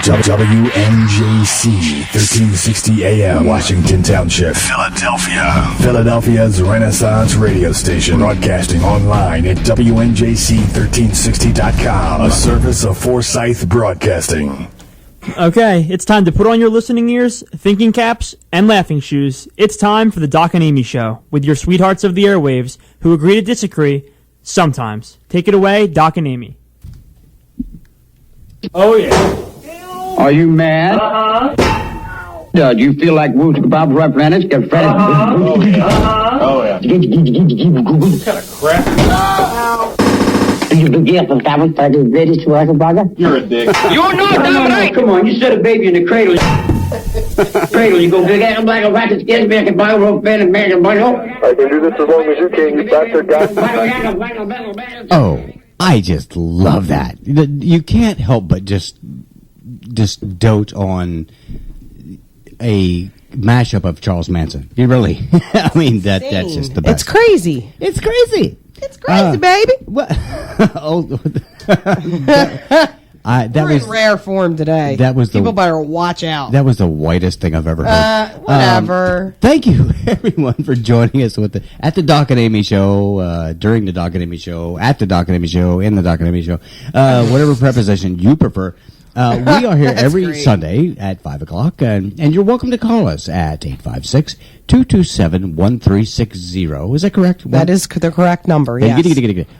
WNJC 1360 AM, Washington Township, Philadelphia. Philadelphia's Renaissance radio station, broadcasting online at WNJC1360.com, a service of Forsyth Broadcasting. Okay, it's time to put on your listening ears, thinking caps, and laughing shoes. It's time for the Doc and Amy Show, with your sweethearts of the airwaves who agree to disagree sometimes. Take it away, Doc and Amy. Oh, yeah. Are you mad? Do you feel like Wooster Bob referendums? Get Fred. Oh, yeah. What kind of crap? You forget the Sabbath by the British burger? You're a dick. You're not right. Come on, you set a baby in the cradle. You go big ass black and white and skin back and Bible fan and American Bible. I can do this as long as you can, you bastard guy. Oh, I just love that. You can't help but just dote on a mashup of Charles Manson. You really, I mean, that's just the best. It's crazy. It's crazy. It's crazy, baby. What? That We're was in rare form today. That was People better watch out. That was the whitest thing I've ever heard. Whatever. Thank you, everyone, for joining us at the Doc and Amy Show, during the Doc and Amy Show, at the Doc and Amy Show, in the Doc and Amy Show, whatever preposition you prefer. We are here every great. Sunday at 5 o'clock, and you're welcome to call us at 856-227-1360. Is that correct? That is the correct number, yes.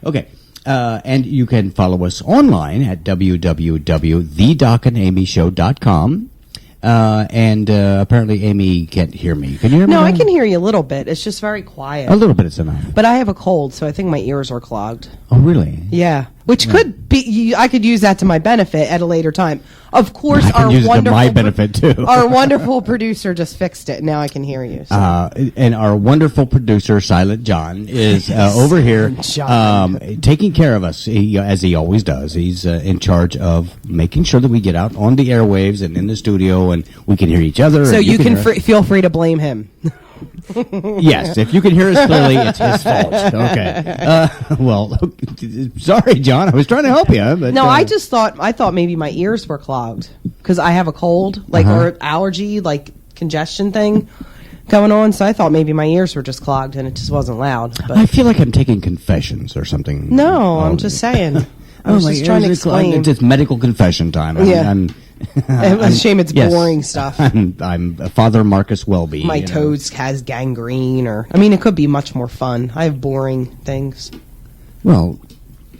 Okay. And you can follow us online at www.thedocandamyshow.com. And apparently Amy can't hear me. Can you hear me? No, now? I can hear you a little bit. It's just very quiet. A little bit is enough. But I have a cold, so I think my ears are clogged. Oh, really? Yeah. Which could be, I could use that to my benefit at a later time. Of course, I can use it to my benefit, too. Our wonderful producer just fixed it. Now I can hear you. So. And our wonderful producer, Silent John, is over here taking care of us, as he always does. He's in charge of making sure that we get out on the airwaves and in the studio and we can hear each other. So you can feel free to blame him. Yes, if you can hear us clearly, it's his fault. Okay. Well, sorry, John. I was trying to help you. But, no, I thought maybe my ears were clogged because I have a cold, or allergy, congestion thing going on. So I thought maybe my ears were just clogged and it just wasn't loud. But I feel like I'm taking confessions or something. No, I'm just saying. I was just trying to explain. It's just medical confession time. It's a shame it's boring stuff. I'm Father Marcus Welby. My toes has gangrene, it could be much more fun. I have boring things. Well,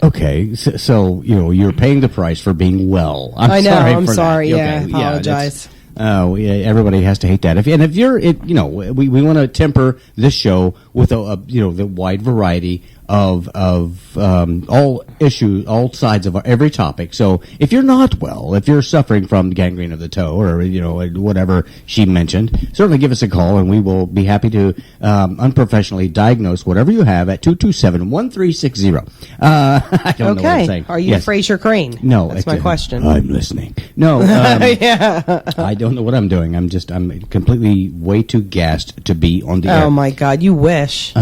okay, so you're paying the price for being well. I'm sorry. Yeah, I apologize. Everybody has to hate that. If you're, we want to temper this show with the wide variety of all issues, all sides of every topic. So if you're not well, if you're suffering from gangrene of the toe or whatever she mentioned, certainly give us a call and we will be happy to unprofessionally diagnose whatever you have at 227-1360. I don't know what I'm saying. Are you Fraser Crane? No, that's my question. I'm listening. No, yeah. I don't know what I'm doing. I'm completely way too gassed to be on the air. Oh my God, you wish.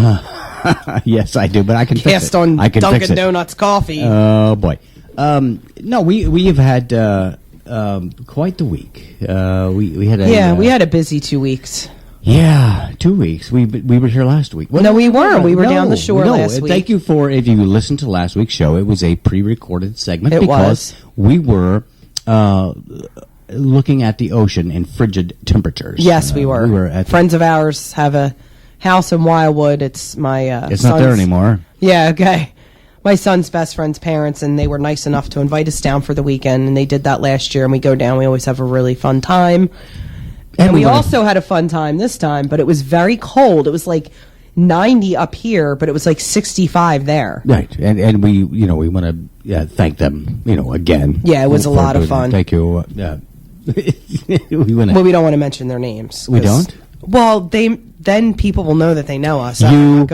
Yes, I do, but I can fix it. Cast on Dunkin' Donuts coffee. Oh boy. No, we have had quite the week. We had a busy 2 weeks. Yeah, 2 weeks. We were here last week. No, we weren't. We were down the shore last week. Thank you if you listened to last week's show. It was a pre-recorded segment because we were looking at the ocean in frigid temperatures. Yes, we were. Friends of ours have a house in Wildwood. It's my it's not there anymore. Yeah, okay. My son's best friend's parents, and they were nice enough to invite us down for the weekend, and they did that last year, and we go down. We always have a really fun time. And we also had a fun time this time, but it was very cold. It was 90 up here, but it was 65 there. Right, and we want to thank them again. Yeah, it was a lot of fun. Thank you. we don't want to mention their names. We don't. Well, then people will know that they know us. You.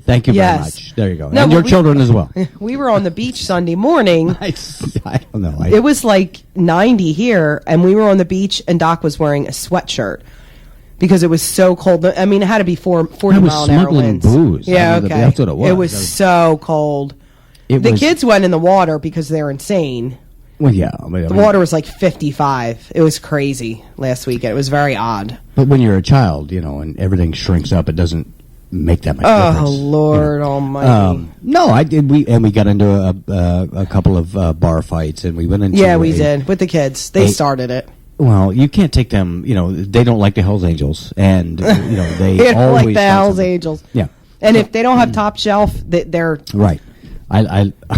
Thank you very much. There you go. No, and your children as well. We were on the beach Sunday morning. I don't know. It was 90 here, and we were on the beach, and Doc was wearing a sweatshirt because it was so cold. I mean, it had to be 40-mile-an-hour winds. Booze. Yeah, okay. That's what it was. It was so cold. The kids went in the water because they're insane. Well, yeah. I mean, The water was like 55. It was crazy last weekend. It was very odd. But when you're a child, and everything shrinks up, it doesn't make that much difference. Oh, Lord Almighty. No, I did. We got into a couple of bar fights, and we went into. Yeah, we did with the kids. They started it. Well, you can't take them. They don't like the Hells Angels, and they They don't always like the find Hells something. Angels. Yeah, And if they don't have top shelf, they're right.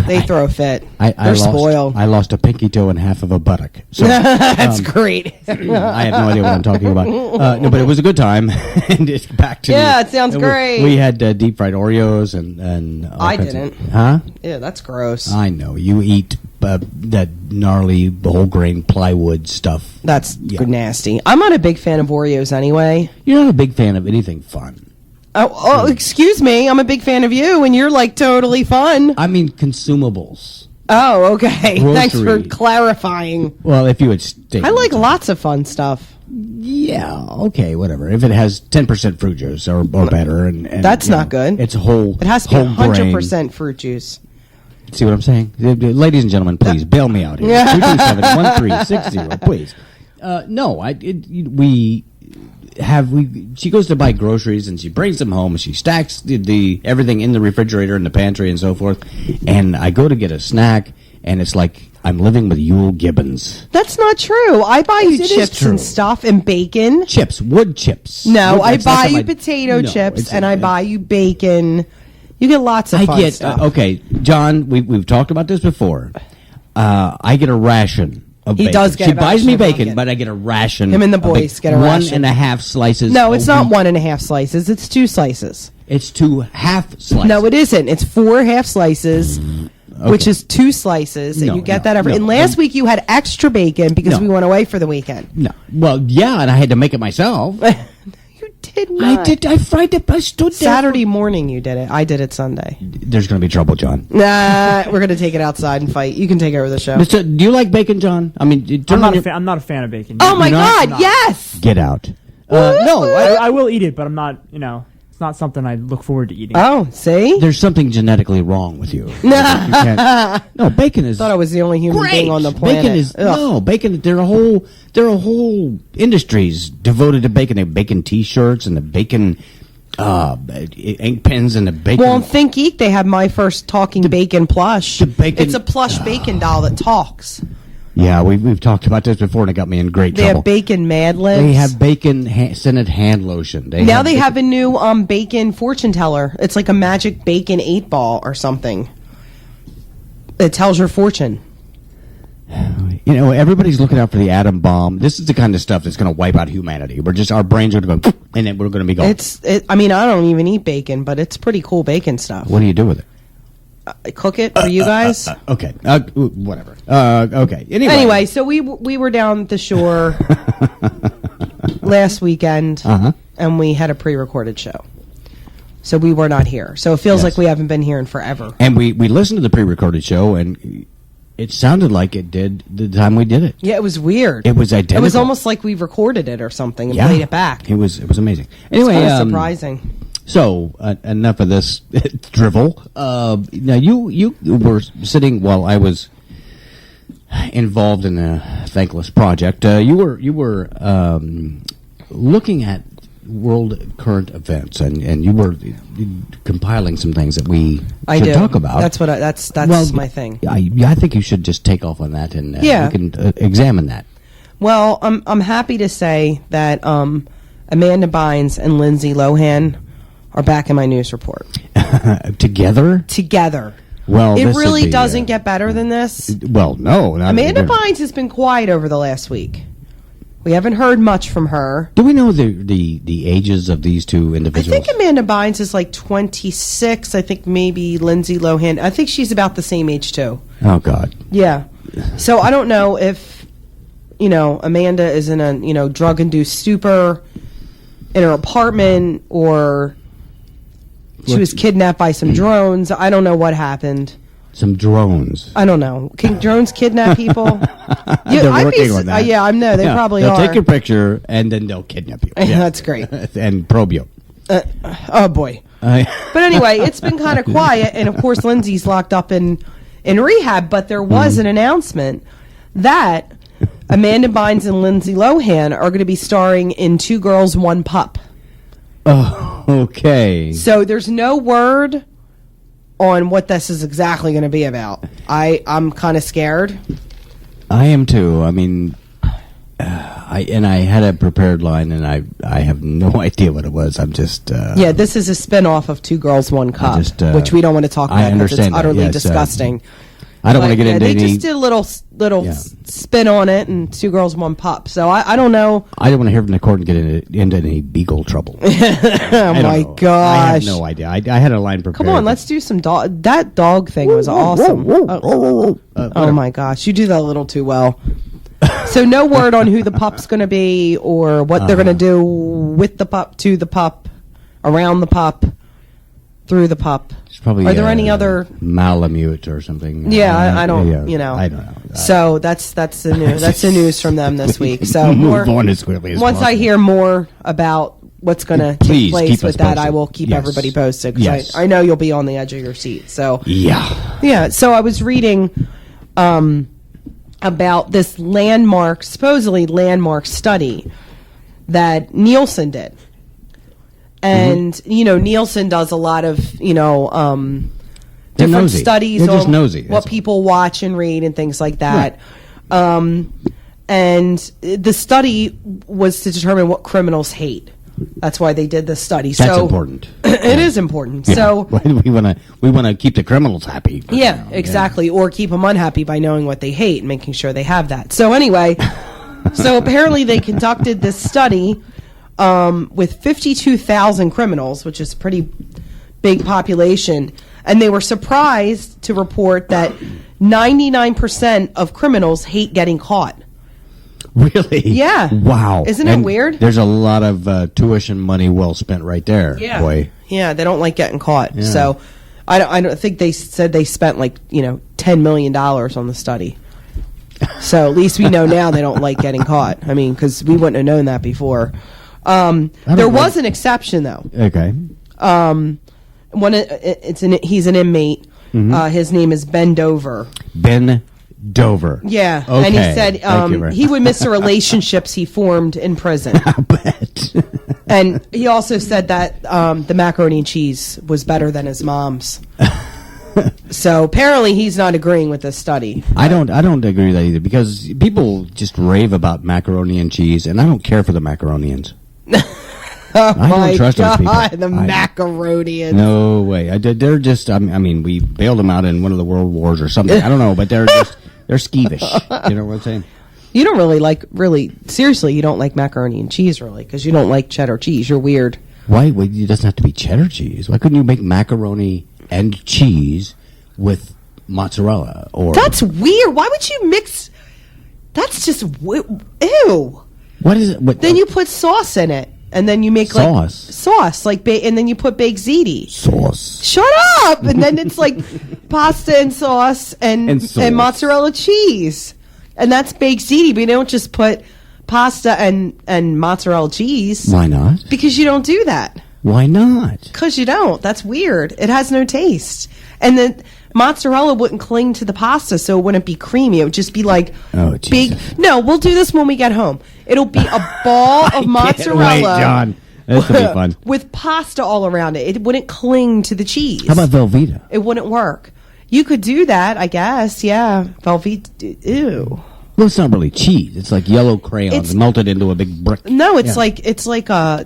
they throw a fit. I They're lost, spoiled. I lost a pinky toe and half of a buttock. So That's great. I have no idea what I'm talking about. No, but it was a good time. And it's back to Yeah, it sounds we- great. We had deep fried Oreos and all I kinds of- didn't. Huh? Yeah, that's gross. I know you eat that gnarly whole grain plywood stuff. That's Yeah. nasty. I'm not a big fan of Oreos anyway. You're not a big fan of anything fun. Oh, excuse me. I'm a big fan of you, and you're like totally fun. I mean consumables. Oh, okay. Thanks for Grocery. clarifying. Well, if you would stay. I like lots of fun stuff. Yeah, okay, whatever. If it has 10% fruit juice or better, and That's not good. It's whole. It has to be whole grain. 100% fruit juice. See what I'm saying? Ladies and gentlemen, please bail me out here. 227-1360, please. No, she goes to buy groceries and she brings them home and she stacks the everything in the refrigerator and the pantry and so forth. And I go to get a snack and it's like I'm living with Yule Gibbons. That's not true. I buy you Yes, it is chips true. and stuff and bacon. Chips, wood chips. No, Wood- I that's not buy something you I- potato No, chips it's- and I buy you bacon. You get lots of I fun get stuff. okay, John. We've talked about this before. I get a ration of He bacon. does get She a buys ration me of bacon, bacon. but I get a ration. Him and the of boys bacon. get a ration. 1.5 slices. No, a it's not week. 1.5 slices. It's 2 slices. It's 2 half slices. No, it isn't. It's 4 half slices, which is 2 slices, and No, you get no, that every. no, and last no. week you had extra bacon because No. we went away for the weekend. No. Well, yeah, and I had to make it myself. You did not. I did. I fried it. I stood there. Saturday morning you did it. I did it Sunday. There's going to be trouble, John. Nah, we're gonna take it outside and fight. You can take over the show. Do you like bacon, John? I mean, I'm not a fan of bacon. Oh my You're not? God! Yes. Get out. No, I will eat it, but I'm not. It's not something I look forward to eating. Oh, see. there's something genetically wrong with you. You can't- no, bacon is. Thought I was the only human Great. being on the planet. Bacon is Ugh. no bacon. There are whole industries devoted to bacon. They have bacon T-shirts and the bacon ink pens and the bacon. Well, on Think Eat, they have my first talking bacon plush. the bacon- It's a plush bacon doll that talks. yeah, we've talked about this before, and it got me in great They trouble. have bacon Mad Libs. They have bacon scented hand lotion. Now they bacon- have a new bacon fortune teller. It's like a magic bacon 8-ball or something. It tells your fortune. Everybody's looking out for the atom bomb. This is the kind of stuff that's going to wipe out humanity. Our brains are going to go, and then we're going to be gone. I mean, I don't even eat bacon, but it's pretty cool bacon stuff. What do you do with it? I cook it for you guys. Okay, whatever. Okay. Anyway, so we were down at the shore last weekend, and we had a pre-recorded show. So we were not here. So it feels Yes. like we haven't been here in forever. and we listened to the pre-recorded show, and it sounded like it did the time we did it. Yeah, it was weird. It was identical. It was almost like we recorded it or something and played it back. It was amazing. It's Anyway, kind of surprising. So enough of this drivel. Now you were sitting while I was involved in a thankless project. You were looking at world current events, and you were compiling some things that we I should do. talk about. That's what that's Well, my thing. I think you should just take off on that, and Yeah. we can examine that. Well, I'm happy to say that Amanda Bynes and Lindsay Lohan are back in my news report Together. together. Well, It this would really be, doesn't get better than this. Well, no. Not Amanda even- Bynes has been quiet over the last week. We haven't heard much from her. Do we know the ages of these two I individuals? think Amanda Bynes is like 26. I think maybe Lindsay Lohan. I think she's about the same age too. Oh God. Yeah. So I don't know if Amanda is in a drug-induced stupor in her apartment, or she was kidnapped by some drones. I don't know what happened. Some drones. I don't know. Can drones kidnap people? They're I'd working on that. Yeah, I know. They probably they'll are. take your picture and then they'll kidnap you. Yeah. That's great. And probe you. Oh boy. But anyway, it's been kind of quiet, and of course Lindsay's locked up in rehab. But there was an announcement that Amanda Bynes and Lindsay Lohan are going to be starring in Two Girls, One Pup. Oh, okay. So there's no word on what this is exactly going to be about. I'm kind of scared. I am too. I mean, I had a prepared line, and I have no idea what it was. I'm just Yeah, this is a spin-off of Two Girls, One Cup, which we don't want to talk I about because it's understand that, utterly yes, disgusting. I don't want to get into they any. just did a little spin on it, and Two Girls, One Pup. So I don't know. I don't want to hear from the court and get into any legal trouble. Oh my gosh! I have no idea. I had a line prepared. Come on, let's do some dog. That dog thing was awesome. Oh my gosh, you do that a little too well. So no word on who the pup's going to be or what they're going to do with the pup, to the pup, around the pup, through the pup. Probably, are there any other Malamute or something? Yeah, I don't. I don't know. So that's the news. That's the news from them this week. So move on as quickly as once possible. I hear more about what's going to take place with that, I will keep everybody posted. 'Cause Yes. I know you'll be on the edge of your seat. So yeah. So I was reading about this supposedly landmark study that Nielsen did. And, Nielsen does a lot of, different nosy. studies They're just on nosy, what that's all. people watch and read and things like that. Right. And the study was to determine what criminals hate. That's why they did this study. That's important. It is important. Yeah. So we want to keep the criminals happy. Yeah, exactly. Or keep them unhappy by knowing what they hate and making sure they have that. So anyway, so apparently they conducted this study with 52,000 criminals, which is a pretty big population. And they were surprised to report that 99% of criminals hate getting caught. Really? Yeah. Wow. Isn't it weird? There's a lot of tuition money well spent right there. Yeah. Boy. Yeah, they don't like getting caught. Yeah. So I don't think they said they spent $10 million on the study. So at least we know now they don't like getting caught. I mean, because we wouldn't have known that before. There was an exception though. Okay. He's an inmate. Mm-hmm. His name is Ben Dover. Ben Dover. Yeah. Okay. And he said Thank you very he would miss the relationships he formed in prison. I bet. And he also said that the macaroni and cheese was better than his mom's. So apparently he's not agreeing with this study. I don't agree with that either, because people just rave about macaroni and cheese, and I don't care for the macaronians. Oh I don't trust those people. the macaronians. No way. They're just. I mean, we bailed them out in one of the world wars or something. I don't know, but they're skeevish. You know what I'm saying? You don't seriously, you don't like macaroni and cheese, really, because you don't like cheddar cheese. You're weird. Why? It doesn't have to be cheddar cheese. Why couldn't you make macaroni and cheese with mozzarella? Or that's weird. Why would you mix? That's just ew. What is it? Then you put sauce in it, and then you make sauce, and then you put baked ziti. Sauce. Shut up! And then it's like pasta and sauce and mozzarella cheese, and that's baked ziti. But you don't just put pasta and mozzarella cheese. Why not? Because you don't do that. Why not? Because you don't. That's weird. It has no taste. And then mozzarella wouldn't cling to the pasta, so it wouldn't be creamy. It would just be like big. No, we'll do this when we get home. It'll be a ball of mozzarella. Wait, John. This will be fun. With pasta all around it. It wouldn't cling to the cheese. How about Velveeta? It wouldn't work. You could do that, I guess. Yeah. Velveeta. Ew. Well, it's not really cheese. It's like yellow crayons melted into a big brick. No, it's like a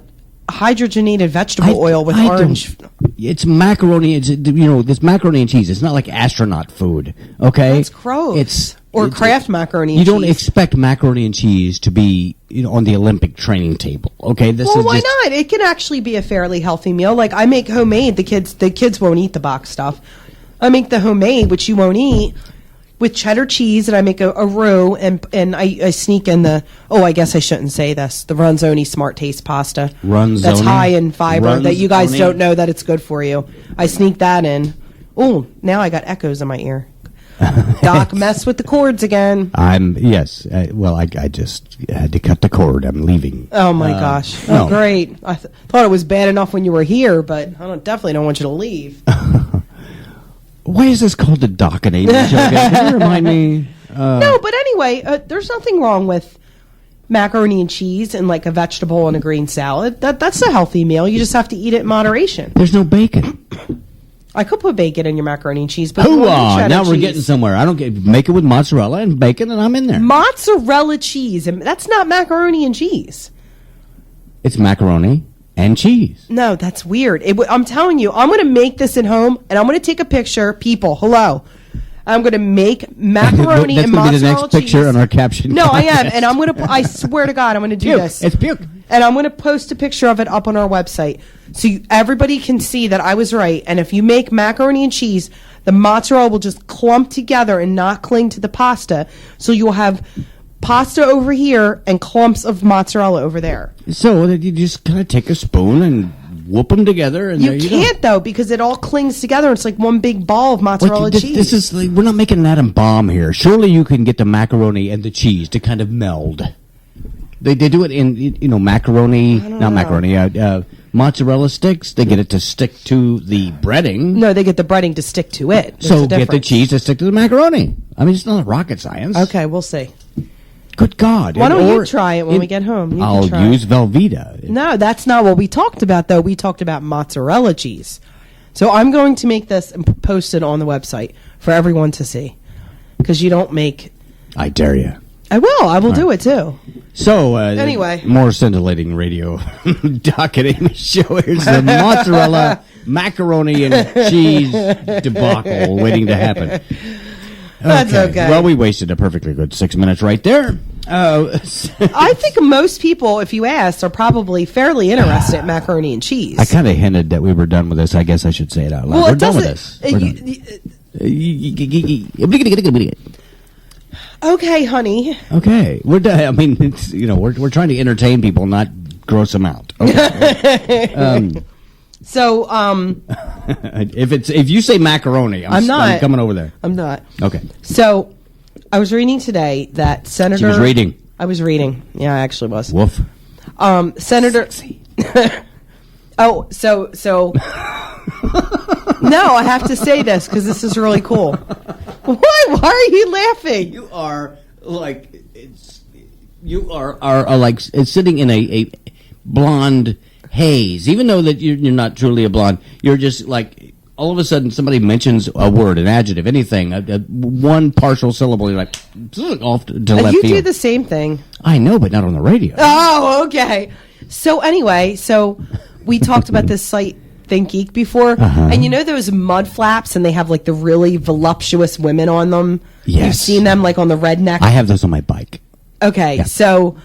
hydrogenated vegetable oil with orange. It's macaroni. It's this macaroni and cheese. It's not like astronaut food. Okay, that's gross. Or Kraft macaroni. You don't expect macaroni and cheese to be on the Olympic training table. Okay, why not? It can actually be a fairly healthy meal. Like I make homemade. The kids won't eat the box stuff. I make the homemade, which you won't eat, with cheddar cheese, and I make a roux, and I sneak in I guess I shouldn't say this, the Ronzoni Smart Taste pasta. Ronzoni? That's high in fiber that you guys don't know that it's good for you. I sneak that in. Oh, now I got echoes in my ear. Doc messed with the cords again. Yes. I just had to cut the cord. I'm leaving. Oh, my gosh. No. Great. I thought it was bad enough when you were here, but I definitely don't want you to leave. Why is this called the Doc and Amy show? Can you remind me? No, but anyway, there's nothing wrong with macaroni and cheese and like a vegetable and a green salad. That's a healthy meal. You just have to eat it in moderation. There's no bacon. I could put bacon in your macaroni and cheese, but you won't Hoo-ah! do cheddar Now we're cheese. getting somewhere. I don't get make it with mozzarella and bacon, and I'm in there. Mozzarella cheese, and that's not macaroni and cheese. It's macaroni and cheese. No, that's weird. I'm telling you, I'm going to make this at home, and I'm going to take a picture. People, hello. I'm going to make macaroni That's and gonna be mozzarella the next picture cheese. on our caption. No, I am, contest. and I'm going to. I swear to God, I'm going to do Puke. this. It's puke. And I'm going to post a picture of it up on our website so everybody can see that I was right. And if you make macaroni and cheese, the mozzarella will just clump together and not cling to the pasta. So you'll have pasta over here and clumps of mozzarella over there. So you just kind of take a spoon and whoop them together, and You there you can't though because it all clings together. It's like one big ball of go. mozzarella cheese. This is like, we're not making an atom bomb here. Surely you can get the macaroni and the cheese to kind of meld. They do it in macaroni, not macaroni, mozzarella sticks. They get it to stick to the breading. No, they get the breading to stick to it. There's So a get the difference. cheese to stick to the macaroni. I mean, it's not rocket science. Okay, we'll see. Good God. Why don't you try it when we get home? You can I'll try. use Velveeta. No, that's not what we talked about, though. We talked about mozzarella cheese. So I'm going to make this and post it on the website for everyone to see. Because you don't make... I dare you. I will. I will do it, too. So, Anyway. more scintillating radio Doc and Amy show. Here's the mozzarella, macaroni, and cheese debacle waiting to happen. That's okay. Well, we wasted a perfectly good 6 minutes right there. I think most people, if you ask, are probably fairly interested in macaroni and cheese. I kind of hinted that we were done with this. I guess I should say it out loud. Well, We're it done with doesn't... this. We're done. Okay, honey. Okay, we're done. I mean, it's, we're trying to entertain people, not gross them out. Okay. So, if you say macaroni, I'm not. I'm coming over there. I'm not. Okay. So, I was reading today that Senator... She was reading. I was reading. Yeah, I actually was. Woof. Senator... Oh, so... No, I have to say this because this is really cool. Why are you laughing? You are like are like sitting in a blonde haze. Even though that you're not truly a blonde, you're just like all of a sudden somebody mentions a word, an adjective, anything, one partial syllable. You're like off to left You field. do the same thing. I know, but not on the radio. Oh, okay. So anyway, we talked about this site Think Geek before, and you know those mud flaps, and they have like the really voluptuous women on them. Yes. You've seen them like on the redneck. I have those on my bike. Okay, so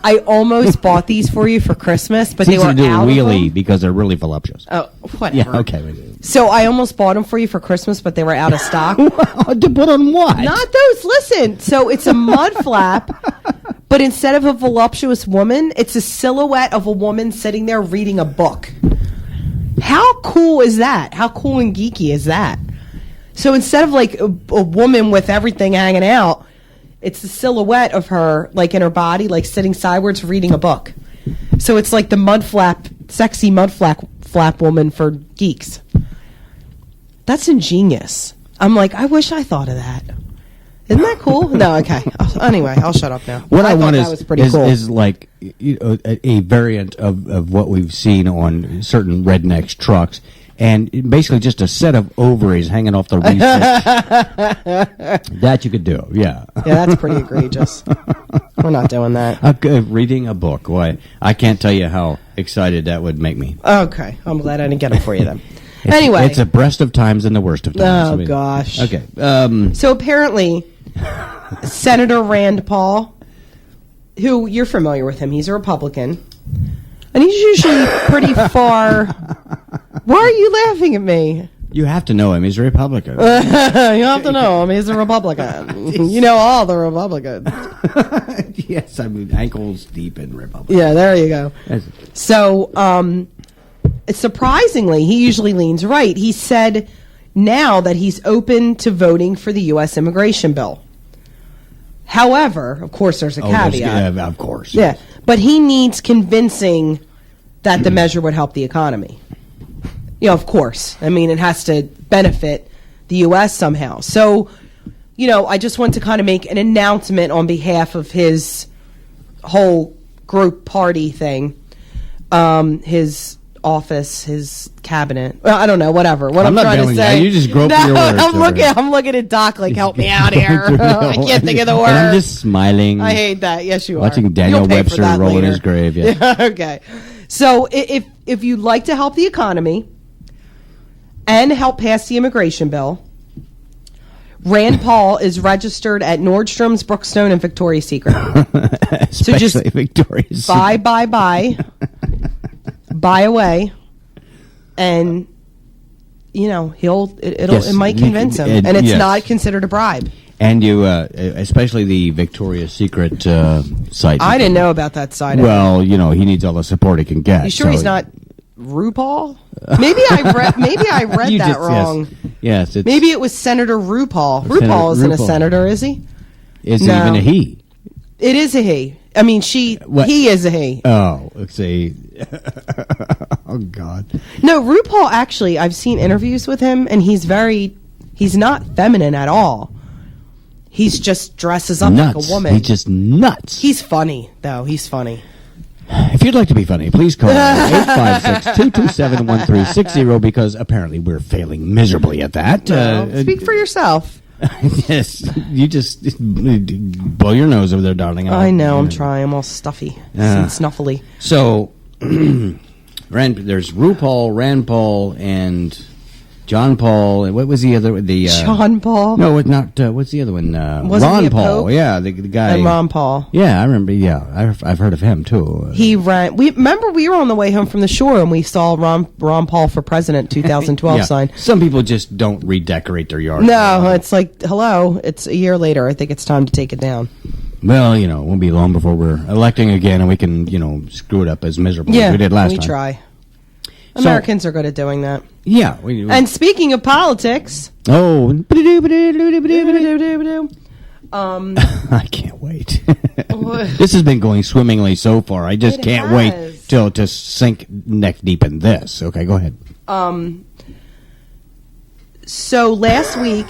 I almost bought these for you for Christmas, but It's they easy were to do a out of wheelie them. because they're really voluptuous. Oh, whatever. Yeah. Okay. So I almost bought them for you for Christmas, but they were out of stock. To put on what? Not those. Listen. So it's a mud flap, but instead of a voluptuous woman, it's a silhouette of a woman sitting there reading a book. How cool is that? How cool and geeky is that? So instead of like a woman with everything hanging out, it's the silhouette of her, like in her body, like sitting sideways reading a book. So it's like the mud flap, sexy mud flap woman for geeks. That's ingenious. I'm like, I wish I thought of that. Isn't that cool? No, okay. Anyway, I'll shut up now. What I thought want that was pretty is cool. like a variant of what we've seen on certain rednecks trucks, and basically just a set of ovaries hanging off the rear. That you could do, yeah. Yeah, that's pretty egregious. We're not doing that. Reading a book. Why? I can't tell you how excited that would make me. Okay, I'm glad I didn't get them for you then. Anyway, It's the best of times and the worst of times. Oh, gosh. Okay. So apparently, Senator Rand Paul, who you're familiar with him, he's a Republican, and he's usually pretty far. Why are you laughing at me? You have to know him. He's a Republican. You have to know him. He's a Republican. You know all the Republicans. Yes, I mean, ankles deep in Republican. Yeah, there you go. So, surprisingly, he usually leans right. He said now that he's open to voting for the U.S. immigration bill. However, of course, there's a caveat. Of course. Yeah, but he needs convincing that the measure would help the economy. You know, of course. I mean, it has to benefit the U.S. somehow. So I just want to kind of make an announcement on behalf of his whole group party thing. His office, his cabinet. Well, I don't know, whatever. What I'm not trying to bailing you say. out. You just groped your words over here. I'm looking at Doc like, help me out here. I can't think of the word. And I'm just smiling. I hate that. Yes, you are. Watching Daniel You'll pay for Webster that roll in later. his grave. Yeah. Okay. So if you'd like to help the economy and help pass the immigration bill, Rand Paul is registered at Nordstrom's, Brookstone, and Victoria's Secret. Especially just Victoria's. Buy away, and it might convince him, and it's yes. not considered a bribe. And you, especially the Victoria's Secret site. I didn't know about that side. Well, he needs all the support he can get. You sure so he's not RuPaul? Maybe I read You that just- wrong. Yes. It's, Maybe it was Senator RuPaul. Senator RuPaul isn't a RuPaul. senator, is he? It's No. even a he. It is a he. I mean, What? he is a he. Oh, let's see. Oh God. No, RuPaul, actually, I've seen interviews with him, and he's not feminine at all. He's just dresses up Nuts. like a woman. He's just nuts. He's funny, though. He's funny. If you'd like to be funny, please call 856-227-1360 because apparently we're failing miserably at that. Speak for yourself. Yes, you just blow your nose over there, darling. I know, I'm trying. I'm all stuffy and snuffly. So, there's RuPaul, Rand Paul, and John Paul. And what was the other? John Paul. No, it's not. What's the other one? Wasn't Ron he a Paul. pope? Yeah, the guy. And Ron Paul. Yeah, I remember. Yeah, I've heard of him too. He ran. We were on the way home from the shore and we saw Ron Paul for president 2012 Yeah. sign. Some people just don't redecorate their yard. No, it's like, hello, it's a year later. I think it's time to take it down. Well, it won't be long before we're electing again, and we can, screw it up as miserably as we did last time. we try. So- Americans are good at doing that. Yeah. And speaking of politics, oh, I can't wait. This has been going swimmingly so far. I just It can't has. wait till to sink neck deep in this. Okay, go ahead. so last week,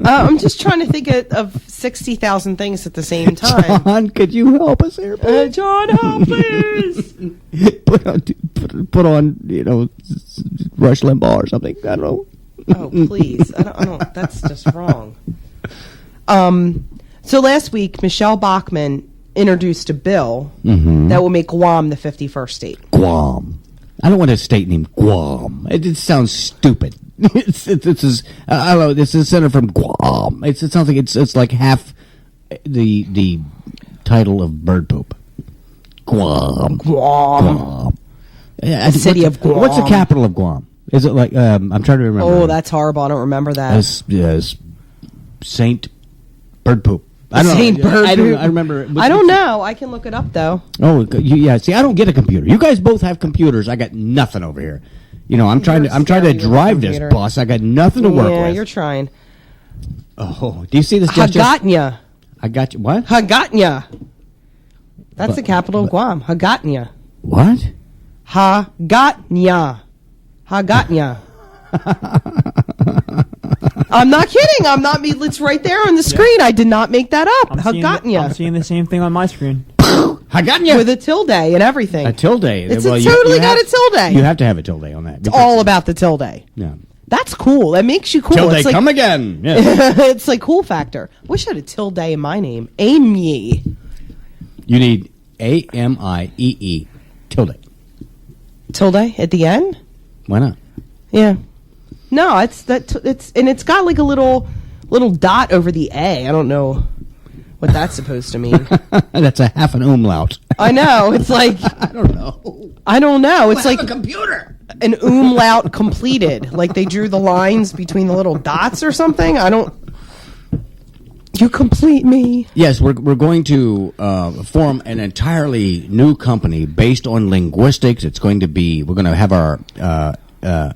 I'm just trying to think of 60,000 things at the same time. John, could you help us here? John, help, please. put on, Rush Limbaugh or something. I don't know. Oh, please. I don't, that's just wrong. So last week, Michelle Bachmann introduced a bill that will make Guam the 51st state. Guam. I don't want a state named Guam. It sounds stupid. This is I don't know. This is senator from Guam. It sounds like it's like half the title of bird poop. Guam. Guam. The city of Guam. What's the capital of Guam? Is it like I'm trying to remember. Oh, that's horrible. I don't remember that. Yes, Saint Bird Poop. I don't Saint know. Bird I don't. Poop. I remember. I don't know. I can look it up, though. Oh, yeah. See, I don't get a computer. You guys both have computers. I got nothing over here. I'm trying to staring at the drive this computer. bus. I got nothing to work Yeah, with. you're trying. Oh, do you see this gesture? Hagatnya. I got you. What? Hagatnya. That's the capital of Guam. Hagatnya. What? Hagatnya. Hagatnya. I'm not kidding. I'm not. It's right there on the screen. I did not make that up. I'm Hagatnya. seeing the same thing on my screen. I got you. With a tilde and everything. A tilde. It's Well, totally you got have- a tilde. You have to have a tilde on that. It's all about the tilde. Yeah. That's cool. That makes you cool. Tilde, It's like, come again. Yeah. it's like cool factor. Wish I had a tilde in my name. Amy. You need AMIEE. Tilde. Tilde at the end? Why not? Yeah. No, it's got like a little dot over the A. I don't know what that's supposed to mean. That's a half an umlaut. I know. It's like I don't know. It's like a computer. an umlaut completed. Like they drew the lines between the little dots or something. You complete me. Yes, we're going to form an entirely new company based on linguistics. We're going to have our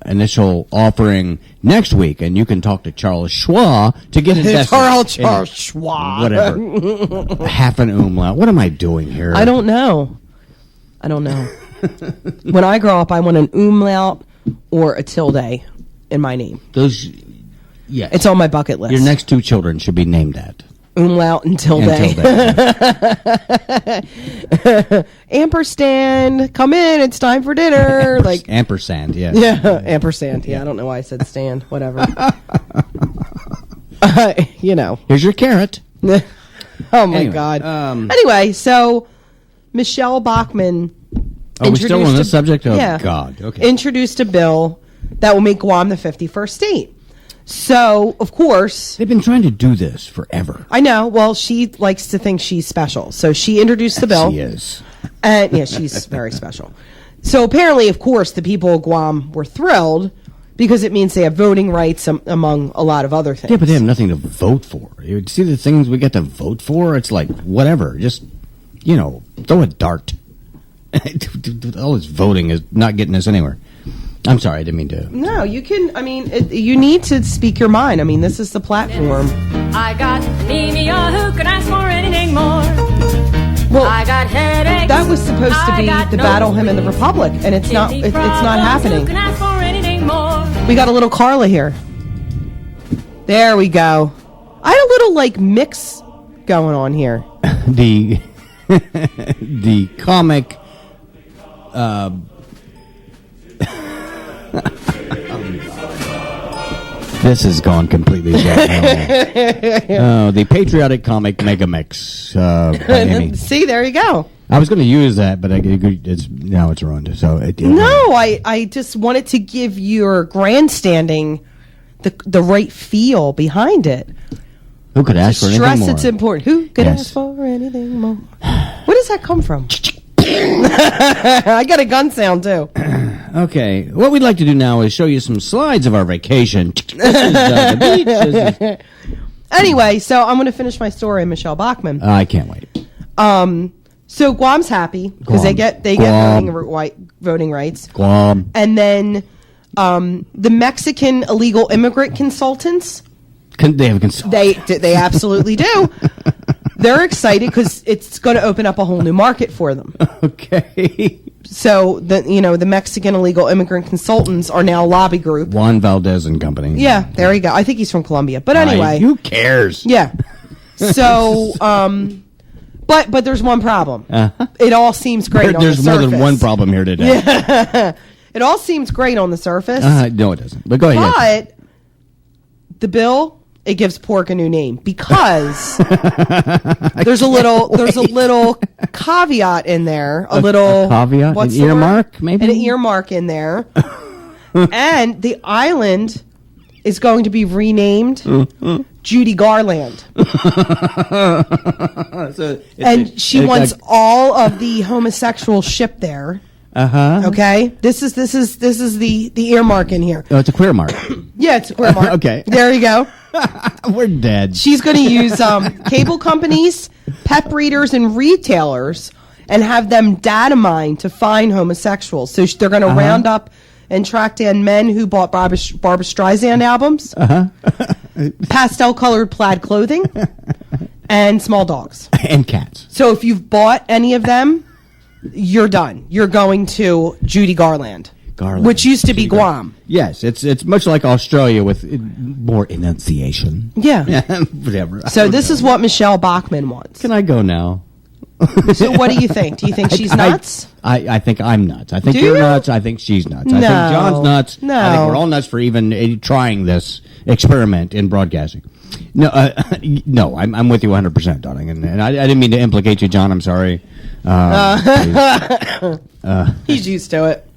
initial offering next week, and you can talk to Charles Schwab to get invested. Charles Schwab. Whatever. Half an umlaut. What am I doing here? I don't know. When I grow up, I want an umlaut or a tilde in my name. Those Yes. It's on my bucket list. Your next 2 children should be named that. Umlaut until Until day. Ampersand, come in. It's time for dinner. Like ampersand, yeah. yeah, ampersand. Yeah, I don't know why I said stand. Whatever. You know. Here's your carrot. Oh my Anyway, God. Anyway, so Michelle Bachmann. Oh, we're still on introduced this a- subject? Oh, yeah, God. Okay. Introduced a bill that will make Guam the 51st state. So, of course, They've been trying to do this forever. I know. Well, she likes to think she's special. So she introduced the bill. She is. And yeah, she's very special. So apparently, of course, the people of Guam were thrilled because it means they have voting rights among a lot of other things. Yeah, but they have nothing to vote for. You see the things we get to vote for? It's like, whatever. Just, throw a dart. All this voting is not getting us anywhere. I'm sorry, I didn't mean to. No, you can. I mean, you need to speak your mind. I mean, this is the platform. I got anemia, who can ask for anything more? Well, I got headaches. that was supposed to be the battle hymn of the Republic, and it's not. It's not happening. Who can ask for anything more? We got a little Carla here. There we go. I had a little mix going on here. The the comic this has gone completely downhill. The patriotic comic mega mix. Amy. See, there you go. I was going to use that, but now it's ruined. So No, I just wanted to give your grandstanding the right feel behind it. Who could ask for anything Stress more? it's important. Who could Yes. ask for anything more? Where does that come from? I got a gun sound too. Okay, what we'd like to do now is show you some slides of our vacation. This is the beach. This is- Anyway, so I'm going to finish my story on Michelle Bachmann. I can't wait. So Guam's happy because they Guam. get Guam. voting rights, Guam. and then the Mexican illegal immigrant consultants They have they absolutely do. They're excited because it's going to open up a whole new market for them. Okay. So the Mexican illegal immigrant consultants are now a lobby group. Juan Valdez and Company. Yeah, there you go. I think he's from Colombia, but anyway, Who cares? yeah. So, but there's one problem. It all seems great. There's on the more surface. than one problem here today. It all seems great on the surface, No, it doesn't. But go ahead. but the bill it gives pork a new name because there's a little caveat in there, a little caveat? what's An the word? earmark, maybe? An earmark in there, and the island is going to be renamed Judy Garland. And she wants all of the homosexual ship there. Okay, this is the earmark in here. Oh, it's a queer mark. Yeah, it's a queer mark. Okay. There you go. We're dead. She's going to use cable companies, pep readers, and retailers, and have them data mine to find homosexuals. So they're going to round up and track down men who bought Barbra Streisand albums, pastel-colored plaid clothing, and small dogs. And cats. So if you've bought any of them, you're done. You're going to Judy Garland. Which used to be Guam. Yes, it's much like Australia with more enunciation. Yeah. Whatever. So this is what Michelle Bachmann wants. Can I go now? So what do you think? Do you think she's nuts? I think I'm nuts. I think Do you're you? nuts. I think she's nuts. I No. think John's nuts. No. I think we're all nuts for even trying this experiment in broadcasting. No, no, I'm with you 100%, darling. And I didn't mean to implicate you, John. I'm sorry. He's used to it.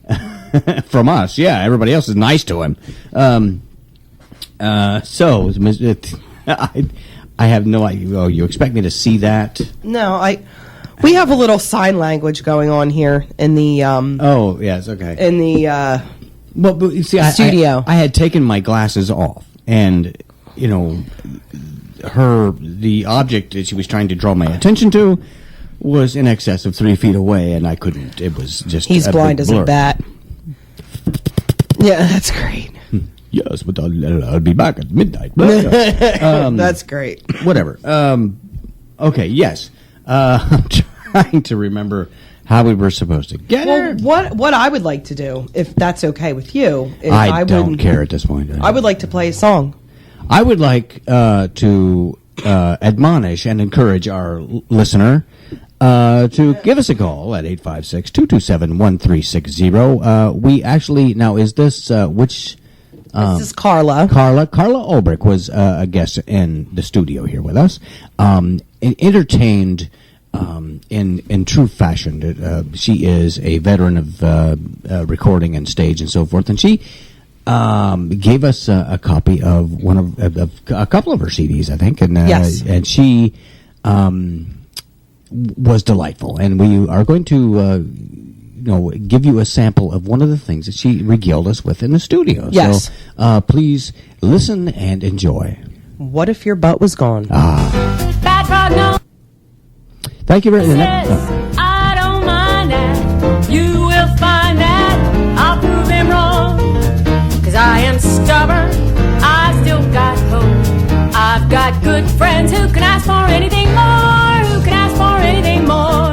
From us, yeah. Everybody else is nice to him. So, I have no idea. Oh, you expect me to see that? No, we have a little sign language going on here in the Oh, yes, okay. in the Well, but you see, studio. I had taken my glasses off, and the object that she was trying to draw my attention to was in excess of 3 feet away, and I couldn't. It was just he's a blind big as blur. a bat. Yeah, that's great. Yes, but I'll be back at midnight. That's great. Whatever. Okay. Yes. I'm trying to remember how we were supposed to get her. Well, what I would like to do, if that's okay with you, is I don't would- care at this point. I would like to play a song. I would like to admonish and encourage our listener to give us a call at 856-227-1360. We actually, now is this, which... This is Carla. Carla Ulbrich was a guest in the studio here with us, and entertained in true fashion. She is a veteran of recording and stage and so forth, and she gave us a copy of one of a couple of her CDs, I think, and Yes. and she was delightful, and we are going to give you a sample of one of the things that she regaled us with in the studio. Yes. So please listen and enjoy. What if your butt was gone? Bad frog no Thank you very much. says, I don't mind that. You will find that I'll prove him wrong. 'Cause I am stubborn, I still got hope. I've got good friends who can ask for anything more, who can ask for anything more.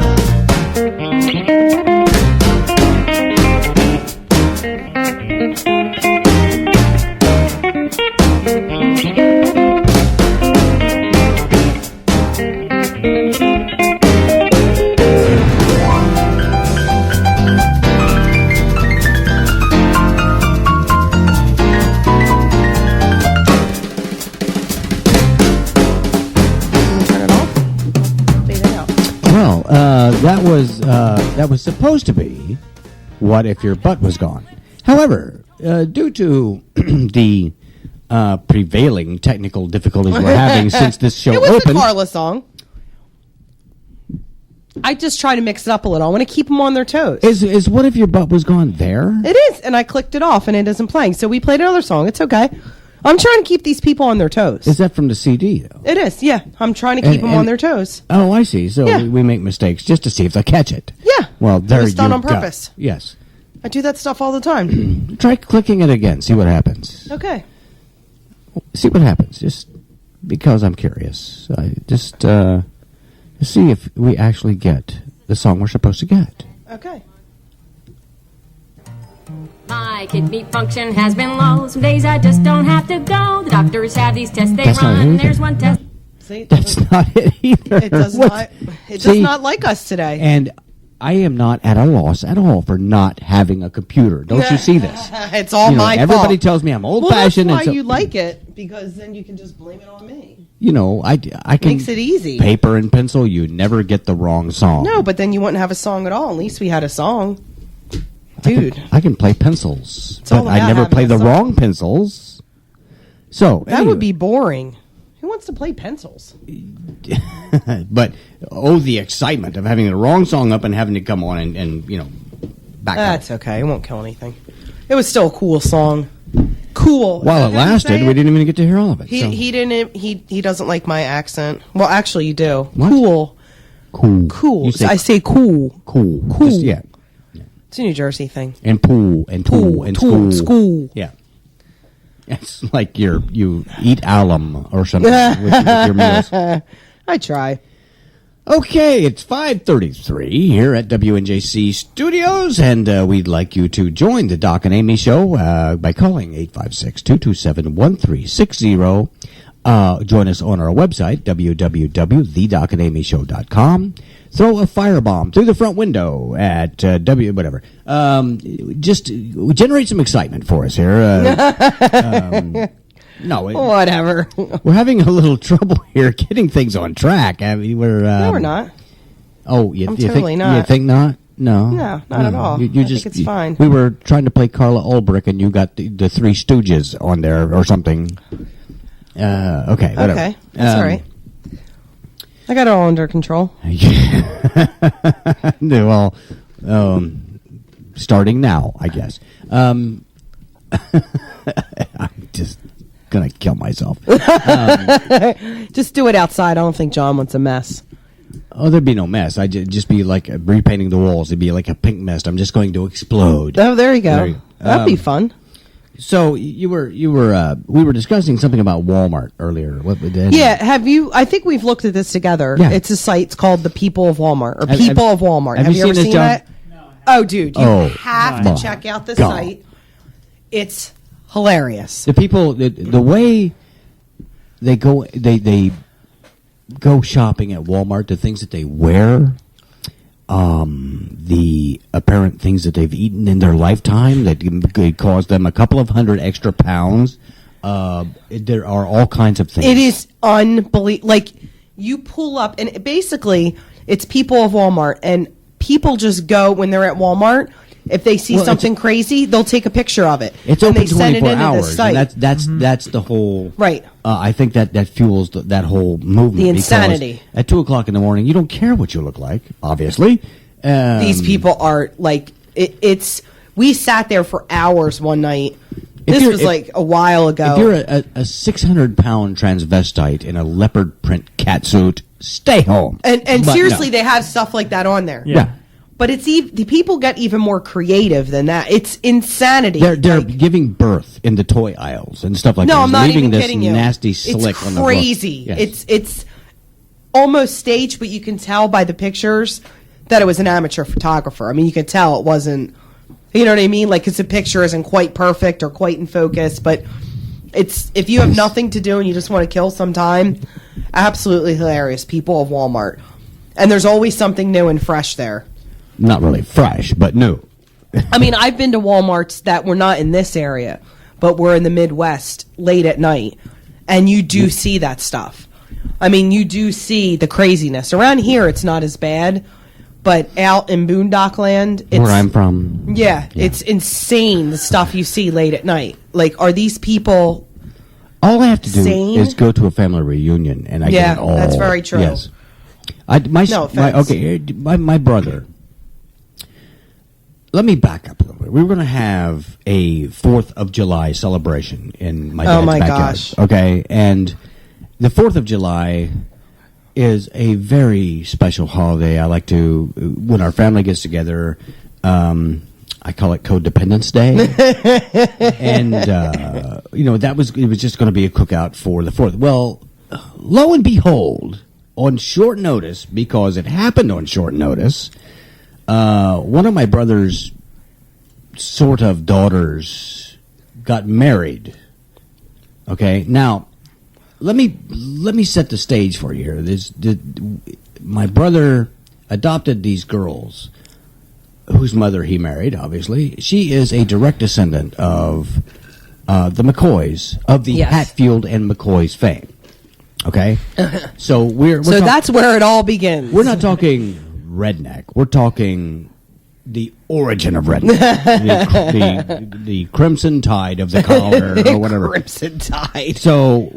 Well, that was supposed to be What If Your Butt Was Gone. However, due to the prevailing technical difficulties we're having since this show It was opened, the Carla song. I just try to mix it up a little. I want to keep them on their toes. is What If Your Butt Was Gone there? It is, and I clicked it off, and it isn't playing. So we played another song. It's okay. I'm trying to keep these people on their toes. Is that from the CD, though? It is, yeah. I'm trying to keep them on their toes. Oh, I see. So Yeah. we make mistakes just to see if they catch it. Yeah. Well, there It's done you on go. purpose. Yes. I do that stuff all the time. Try clicking it again. See what happens. Okay. See what happens. Just because I'm curious. Just see if we actually get the song we're supposed to get. Okay. My kidney function has been low. Some days I just don't have to go. The doctors have these tests they That's not run. anything. There's one test. See, it That's doesn't- not it either. It does What? not. It See? does not like us today. And I am not at a loss at all for not having a computer. Don't you see this? It's all You know, my everybody fault. tells me I'm Well, that's old-fashioned. why and so, you like it, because then you can just blame it on me. you know, I can Makes it easy. Paper and pencil, you never get the wrong song. No, but then you wouldn't have a song at all. At least we had a song. Dude, I can play pencils, It's all but I about never having play a the song. wrong pencils. So that anyway. would be boring. Who wants to play pencils? But the excitement of having the wrong song up and having to come on and back up. That's okay. It won't kill anything. It was still a cool song. Cool. While Is it that how you lasted, say we it? didn't even get to hear all of it. He so. he didn't he doesn't like my accent. Well, actually, you do. What? Cool. Cool. Cool. You say I say cool. cool. Cool. Just, yeah. It's a New Jersey thing. And pool and tool and tool, school. school. Yeah. It's like you eat alum or something with your meals. I try. Okay, it's 5:33 here at WNJC Studios, and we'd like you to join the Doc and Amy Show by calling 856-227-1360. Join us on our website, www.thedocandamyshow.com. Throw a firebomb through the front window at whatever. Just generate some excitement for us here. No, Whatever. we're having a little trouble here getting things on track. I mean, No, we're not. Oh, you totally think, not. You think not? No, No, not at all. You I just, think it's fine. We were trying to play Carla Ulbrich, and you got the Three Stooges on there or something. Okay, whatever. Okay, that's all right. I got it all under control. Well, starting now, I guess. I'm just gonna kill myself. Just do it outside. I don't think John wants a mess. Oh, there'd be no mess. I'd just be like repainting the walls. It'd be like a pink mist. I'm just going to explode. Oh, there you go. There you go. That'd be fun. So we were discussing something about Walmart earlier. Yeah, have you? I think we've looked at this together. Yeah. It's a site. It's called the People of Walmart or Have- People of Walmart. have you ever seen this, seen John? that? Oh, dude, you Oh, have my to check out the God. site. It's hilarious. The people, the way they go shopping at Walmart, the things that they wear, the apparent things that they've eaten in their lifetime that could cause them a couple of 100 extra pounds. There are all kinds of things. It is unbelievable. Like, you pull up, and basically, it's people of Walmart, and people just go when they're at Walmart. If they see something crazy, they'll take a picture of it. It's and open they send 24 it into hours. the site. And that's the whole Right. I think that fuels that whole movement. The insanity. At 2:00 in the morning, you don't care what you look like. Obviously, These people are like it's. We sat there for hours one night. This was like a while ago. If you're a 600-pound transvestite in a leopard print catsuit, stay home. And But seriously, no. they have stuff like that on there. Yeah. But it's the people get even more creative than that. It's insanity. They're giving birth in the toy aisles and stuff like that. No, I'm not leaving even this kidding you. nasty slick It's on the floor. crazy. Yes. It's almost staged, but you can tell by the pictures that it was an amateur photographer. I mean, you can tell it wasn't. You know what I mean? Like, because the picture isn't quite perfect or quite in focus, but it's if you have nothing to do and you just want to kill some time, absolutely hilarious. People of Walmart, and there's always something new and fresh there. Not really fresh, but new. I mean, I've been to Walmarts that were not in this area, but were in the Midwest late at night, and you do see that stuff. I mean, you do see the craziness. Around here, it's not as bad, but out in Boondock Land, it's, Where I'm from. yeah, it's insane the stuff you see late at night. Like, are these people? All I have to do Sane? is go to a family reunion, and I Yeah, get it all. that's very true. Yes. No offense. My brother. Let me back up a little bit. We were going to have a 4th of July celebration in my dad's my backyard. gosh. Okay, and the 4th of July is a very special holiday. I like to, when our family gets together, I call it Codependence Day. And, it was just going to be a cookout for the 4th. Well, lo and behold, on short notice, because it happened on short notice, one of my brother's sort of daughters got married. Okay, now let me set the stage for you here. My brother adopted these girls, whose mother he married. Obviously, she is a direct descendant of the McCoys, of the Yes. Hatfield and McCoys fame. Okay, so So that's where it all begins. we're not talking redneck. We're talking the origin of redneck, the crimson tide of the collar or whatever. Crimson Tide. So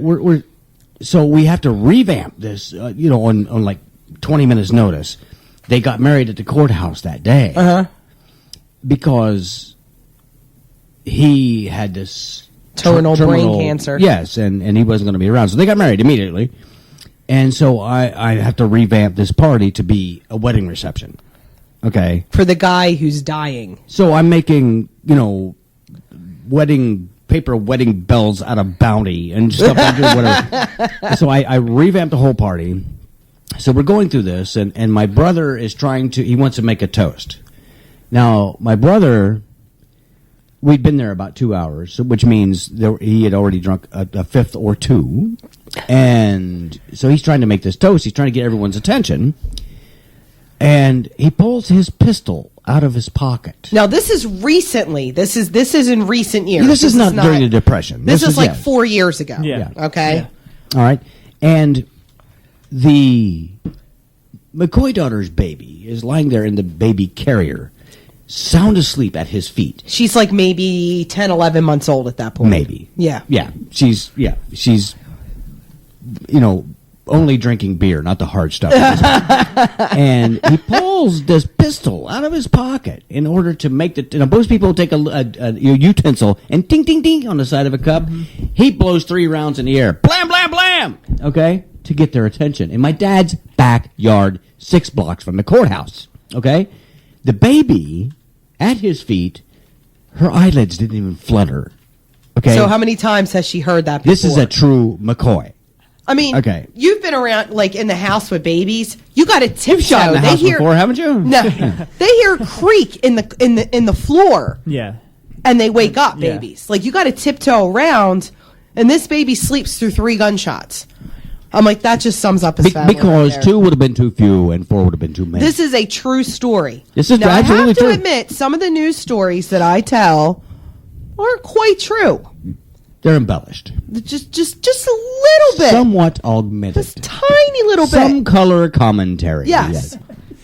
we have to revamp this. On like 20 minutes notice, they got married at the courthouse that day because he had this Terminal brain cancer. Yes, and he wasn't going to be around, so they got married immediately. And so I have to revamp this party to be a wedding reception. Okay. For the guy who's dying. So I'm making, paper wedding bells out of Bounty and stuff like that, whatever. So I revamped the whole party. So we're going through this, and my brother is he wants to make a toast. Now, my brother, we'd been there about 2 hours, which means he had already drunk a fifth or two. And so he's trying to make this toast. He's trying to get everyone's attention. And he pulls his pistol out of his pocket. Now, this is recently. This is in recent years. This is not during the Depression. This is like yes. 4 years ago. Yeah. Okay. Yeah. All right. And the McCoy daughter's baby is lying there in the baby carrier, sound asleep at his feet. She's like maybe 10, 11 months old at that point. Maybe. Yeah. Yeah. She's only drinking beer, not the hard stuff. And he pulls this pistol out of his pocket in order to make most people take a utensil and ting, ting, ting on the side of a cup. Mm-hmm. He blows 3 rounds in the air. Blam, blam, blam! Okay? To get their attention. In my dad's backyard, 6 blocks from the courthouse. Okay? The baby, at his feet, her eyelids didn't even flutter. Okay? So how many times has she heard that before? This is a true McCoy. I mean, Okay. You've been around, like, in the house with babies. You got to tiptoe. You've shot in the house before, haven't you? No, they hear a creak in the floor, Yeah. and they wake up. Yeah. Babies, like, you got to tiptoe around And this baby sleeps through 3 gunshots. I'm like, that just sums up his family. Because right there. 2 would have been too few and 4 would have been too many. This is a true story. This is now, absolutely I have to true. admit, some of the news stories that I tell aren't quite true. They're embellished. Just a little bit. Somewhat augmented. Just tiny little bit. Some color commentary. Yes.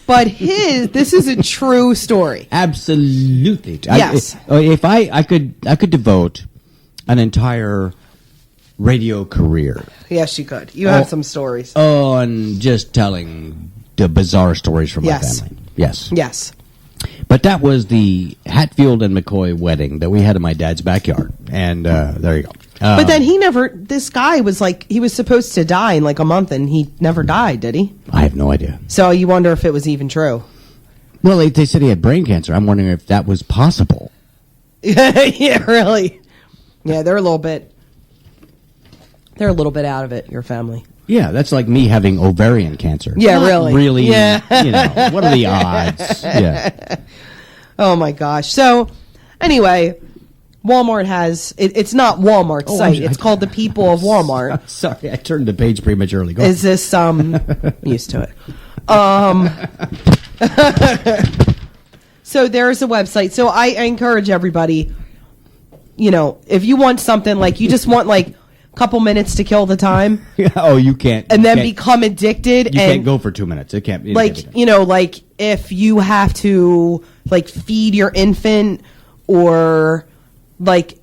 But this is a true story. Absolutely. Yes. If I could devote an entire radio career Yes, you could. You have some stories. on just telling the bizarre stories from Yes. my family. Yes. Yes. But that was the Hatfield and McCoy wedding that we had in my dad's backyard. And there you go. But then this guy was like, he was supposed to die in like a month and he never died, did he? I have no idea. So you wonder if it was even true. Well, they said he had brain cancer. I'm wondering if that was possible. Yeah, really. Yeah, they're a little bit out of it, your family. Yeah, that's like me having ovarian cancer. Yeah, Not really. Really, Yeah. What are the odds? Yeah. Oh my gosh. So anyway, Walmart has it's not Walmart's site. It's called the People of Walmart. Sorry, I turned the page prematurely. Go Is this used to it? So there's a website. So I encourage everybody, if you want something like you just want like a couple minutes to kill the time Oh, you can't. and then you can't- become addicted You and can't go for 2 minutes. It can't. like if you have to like feed your infant or like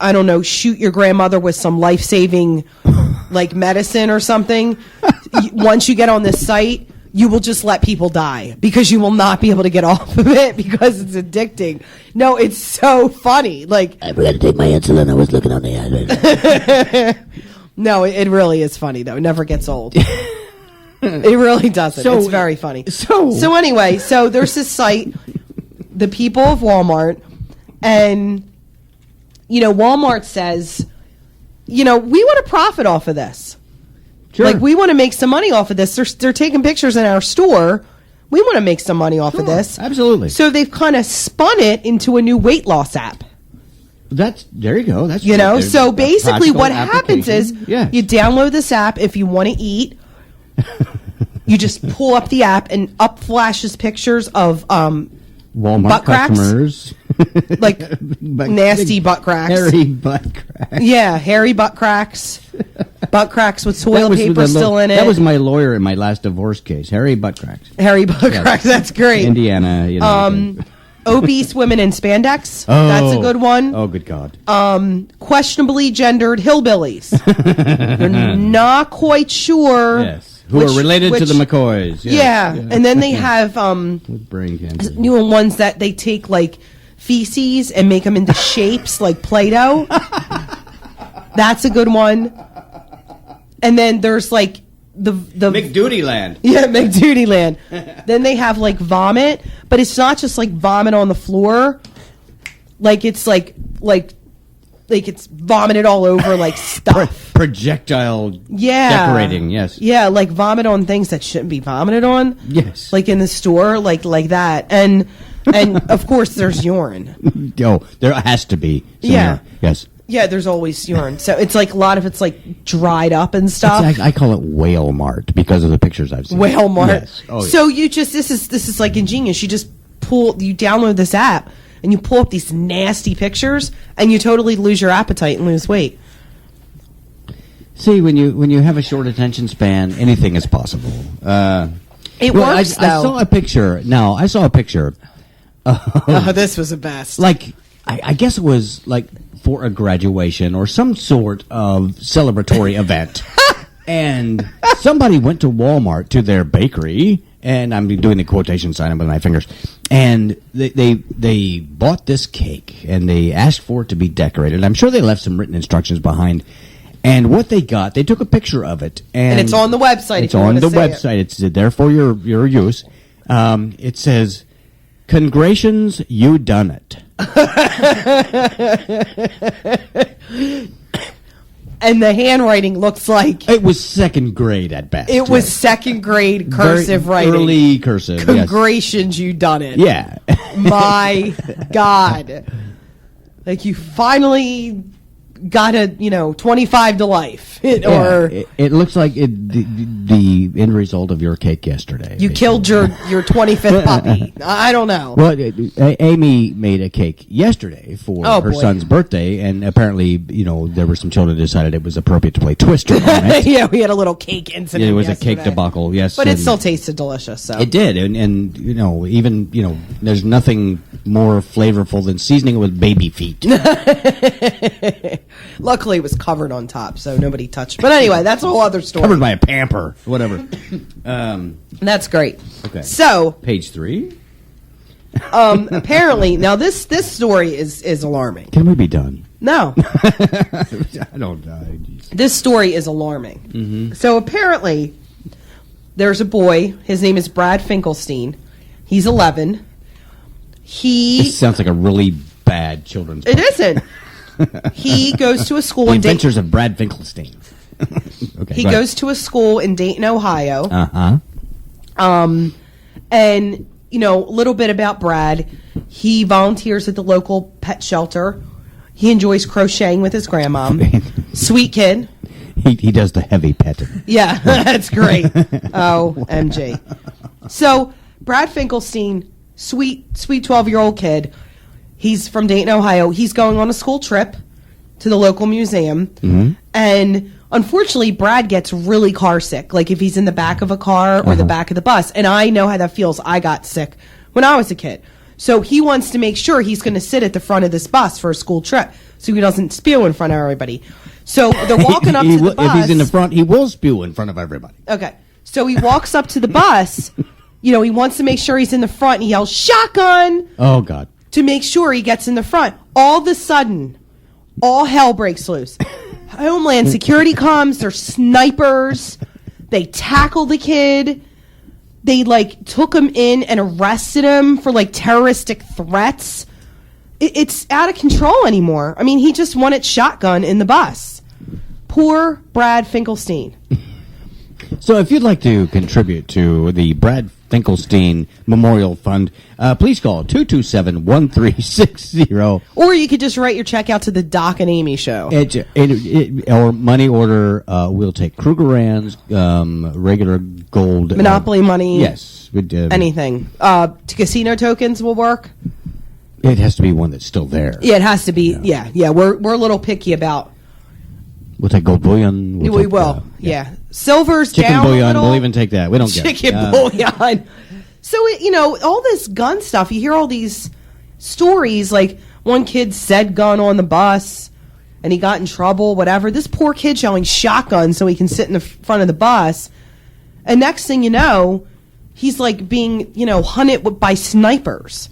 I don't know, shoot your grandmother with some life-saving like medicine or something. Once you get on this site, you will just let people die because you will not be able to get off of it because it's addicting. No, it's so funny. Like I forgot to take my insulin. I was looking on the ad. no, it really is funny though. It never gets old. It really doesn't. So- It's very funny. so- Anyway, so there's this site, the People of Walmart, and Walmart says, we want to profit off of this. Sure. Like we want to make some money off of this. They're taking pictures in our store. We want to make some money off of this. Absolutely. So they've kind of spun it into a new weight loss app. There you go. That's So a basically practical what happens is application. you download this app if you want to eat. You just pull up the app and up flashes pictures of Walmart butt cracks? customers, like nasty butt cracks. hairy butt cracks. Yeah, hairy butt cracks. Butt cracks with toilet paper still in it. That was my lawyer in my last divorce case. Hairy butt cracks. hairy butt cracks. That's great. Indiana. Obese women in spandex. That's a good one. Oh, good God. Questionably gendered hillbillies. They're not quite sure. Yes. Who are related to the McCoys. Yes. Yeah. And then they have with brain cancer. new ones that they take like feces and make them into shapes like Play-Doh. That's a good one. And then there's like the McDuty Land. yeah, McDuty Land. Then they have like vomit, but it's not just like vomit on the floor. Like it's like it's vomited all over like stuff. Projectile Yeah. decorating, yes. Yeah, like vomit on things that shouldn't be vomited on. Yes. Like in the store, like that. And of course there's urine. Oh, there has to be. Yeah. Yes. Yeah, there's always urine. So it's like a lot of it's like dried up and stuff. I call it Whale Mart because of the pictures I've seen. Whale Mart. Yes. Oh, yeah. So you just this is like ingenious. You just you download this app and you pull up these nasty pictures and you totally lose your appetite and lose weight. See, when you have a short attention span, anything is possible. It works though. I saw a picture. No, I saw a picture. Oh, this was the best. Like I guess it was like for a graduation or some sort of celebratory event. And somebody went to Walmart to their bakery, and I'm doing the quotation sign with my fingers, and they bought this cake, and they asked for it to be decorated. I'm sure they left some written instructions behind. And what they got, they took a picture of it. And it's on the website. It's on the website. It's there for your use. It says, "Congratulations, you done it." And the handwriting looks like It was second grade at best. it was yes. second grade cursive Very writing. Early cursive. Yes. Congratulations, you done it. Yeah. My God. Like you finally got a 25 to life, it looks like the end result of your cake yesterday. You killed your 25th puppy. I don't know. Well, Amy made a cake yesterday for her son's birthday, and apparently, there were some children who decided it was appropriate to play Twister on it. Yeah, we had a little cake incident. It was yesterday. a cake debacle, yes, but it still tasted delicious. So it did, and even there's nothing more flavorful than seasoning it with baby feet. Luckily, it was covered on top, so nobody touched it. But anyway, that's a whole other story. Covered by a pamper, whatever. That's great. Okay. So page 3. Apparently, now this story is alarming. Can we be done? No. I don't know. This story is alarming. Mm-hmm. So apparently, there's a boy. His name is Brad Finkelstein. He's 11. This sounds like a really bad children's book. It isn't. He goes to a school The in Dayton. Adventures of Brad Finkelstein. Okay, he goes to a school in Dayton, Ohio. Uh-huh. And, a little bit about Brad. He volunteers at the local pet shelter. He enjoys crocheting with his grandma. Sweet kid. He does the heavy petting. Yeah, that's great. OMG. So, Brad Finkelstein, sweet 12-year-old kid. He's from Dayton, Ohio. He's going on a school trip to the local museum. Mm-hmm. And unfortunately, Brad gets really car sick. Like if he's in the back of a car or the back of the bus. And I know how that feels. I got sick when I was a kid. So he wants to make sure he's going to sit at the front of this bus for a school trip so he doesn't spew in front of everybody. So they're walking up to the bus. If he's in the front, he will spew in front of everybody. Okay. So he walks up to the bus. He wants to make sure he's in the front. And he yells, "Shotgun!" Oh, God. To make sure he gets in the front. All of a sudden, all hell breaks loose. Homeland Security comes. They're snipers. They tackle the kid. They, took him in and arrested him for, terroristic threats. It's out of control anymore. I mean, he just wanted shotgun in the bus. Poor Brad Finkelstein. So if you'd like to contribute to the Brad Finkelstein Memorial Fund, please call 227-1360. Or you could just write your check out to the Doc and Amy show. Or money order, we'll take Krugerrands, regular gold. Monopoly money. Yes. Anything. Casino tokens will work. It has to be one that's still there. Yeah, it has to be. Yeah. We're a little picky about. We'll take gold bullion. We will. Yeah. Silver's chicken down bullion. a little. We'll even take that. We don't get chicken bullion. So all this gun stuff. You hear all these stories. Like one kid said gun on the bus, and he got in trouble. Whatever. This poor kid yelling shotgun so he can sit in the front of the bus. And next thing you know, he's being hunted by snipers.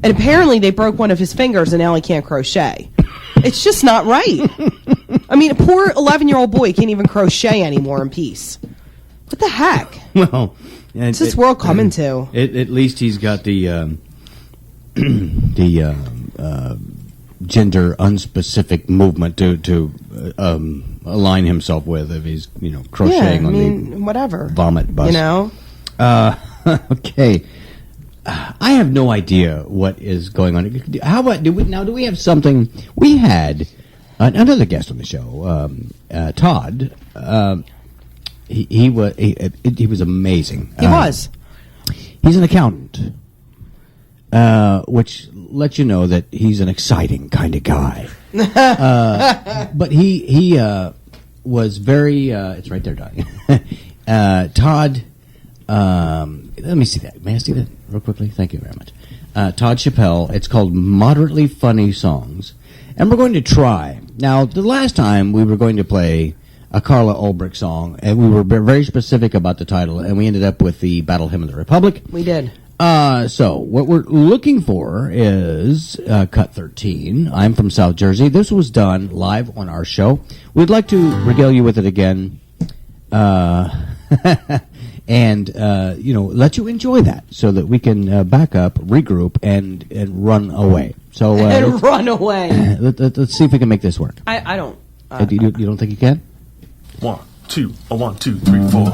And apparently they broke one of his fingers, and now he can't crochet. It's just not right. I mean, a poor 11-year-old boy can't even crochet anymore in peace. What the heck? Well, what's this world coming to? At least he's got the gender unspecific movement to align himself with if he's crocheting on the whatever vomit bus. Okay. I have no idea what is going on. How about do we have something? We had another guest on the show, Todd. He was amazing. He was. He's an accountant, which lets you know that he's an exciting kind of guy. But he was very. It's right there, Donnie. Todd. Let me see that. May I see that real quickly? Thank you very much. Todd Chappelle. It's called Moderately Funny Songs. And we're going to try. Now, the last time we were going to play a Carla Ulbrich song, and we were very specific about the title, and we ended up with the Battle Hymn of the Republic. We did. So, what we're looking for is Cut 13. I'm from South Jersey. This was done live on our show. We'd like to regale you with it again. And let you enjoy that so that we can back up, regroup, and run away. So run away. Let's see if we can make this work. I don't. You don't think you can? 1, 2, 1, 2, 3, 4.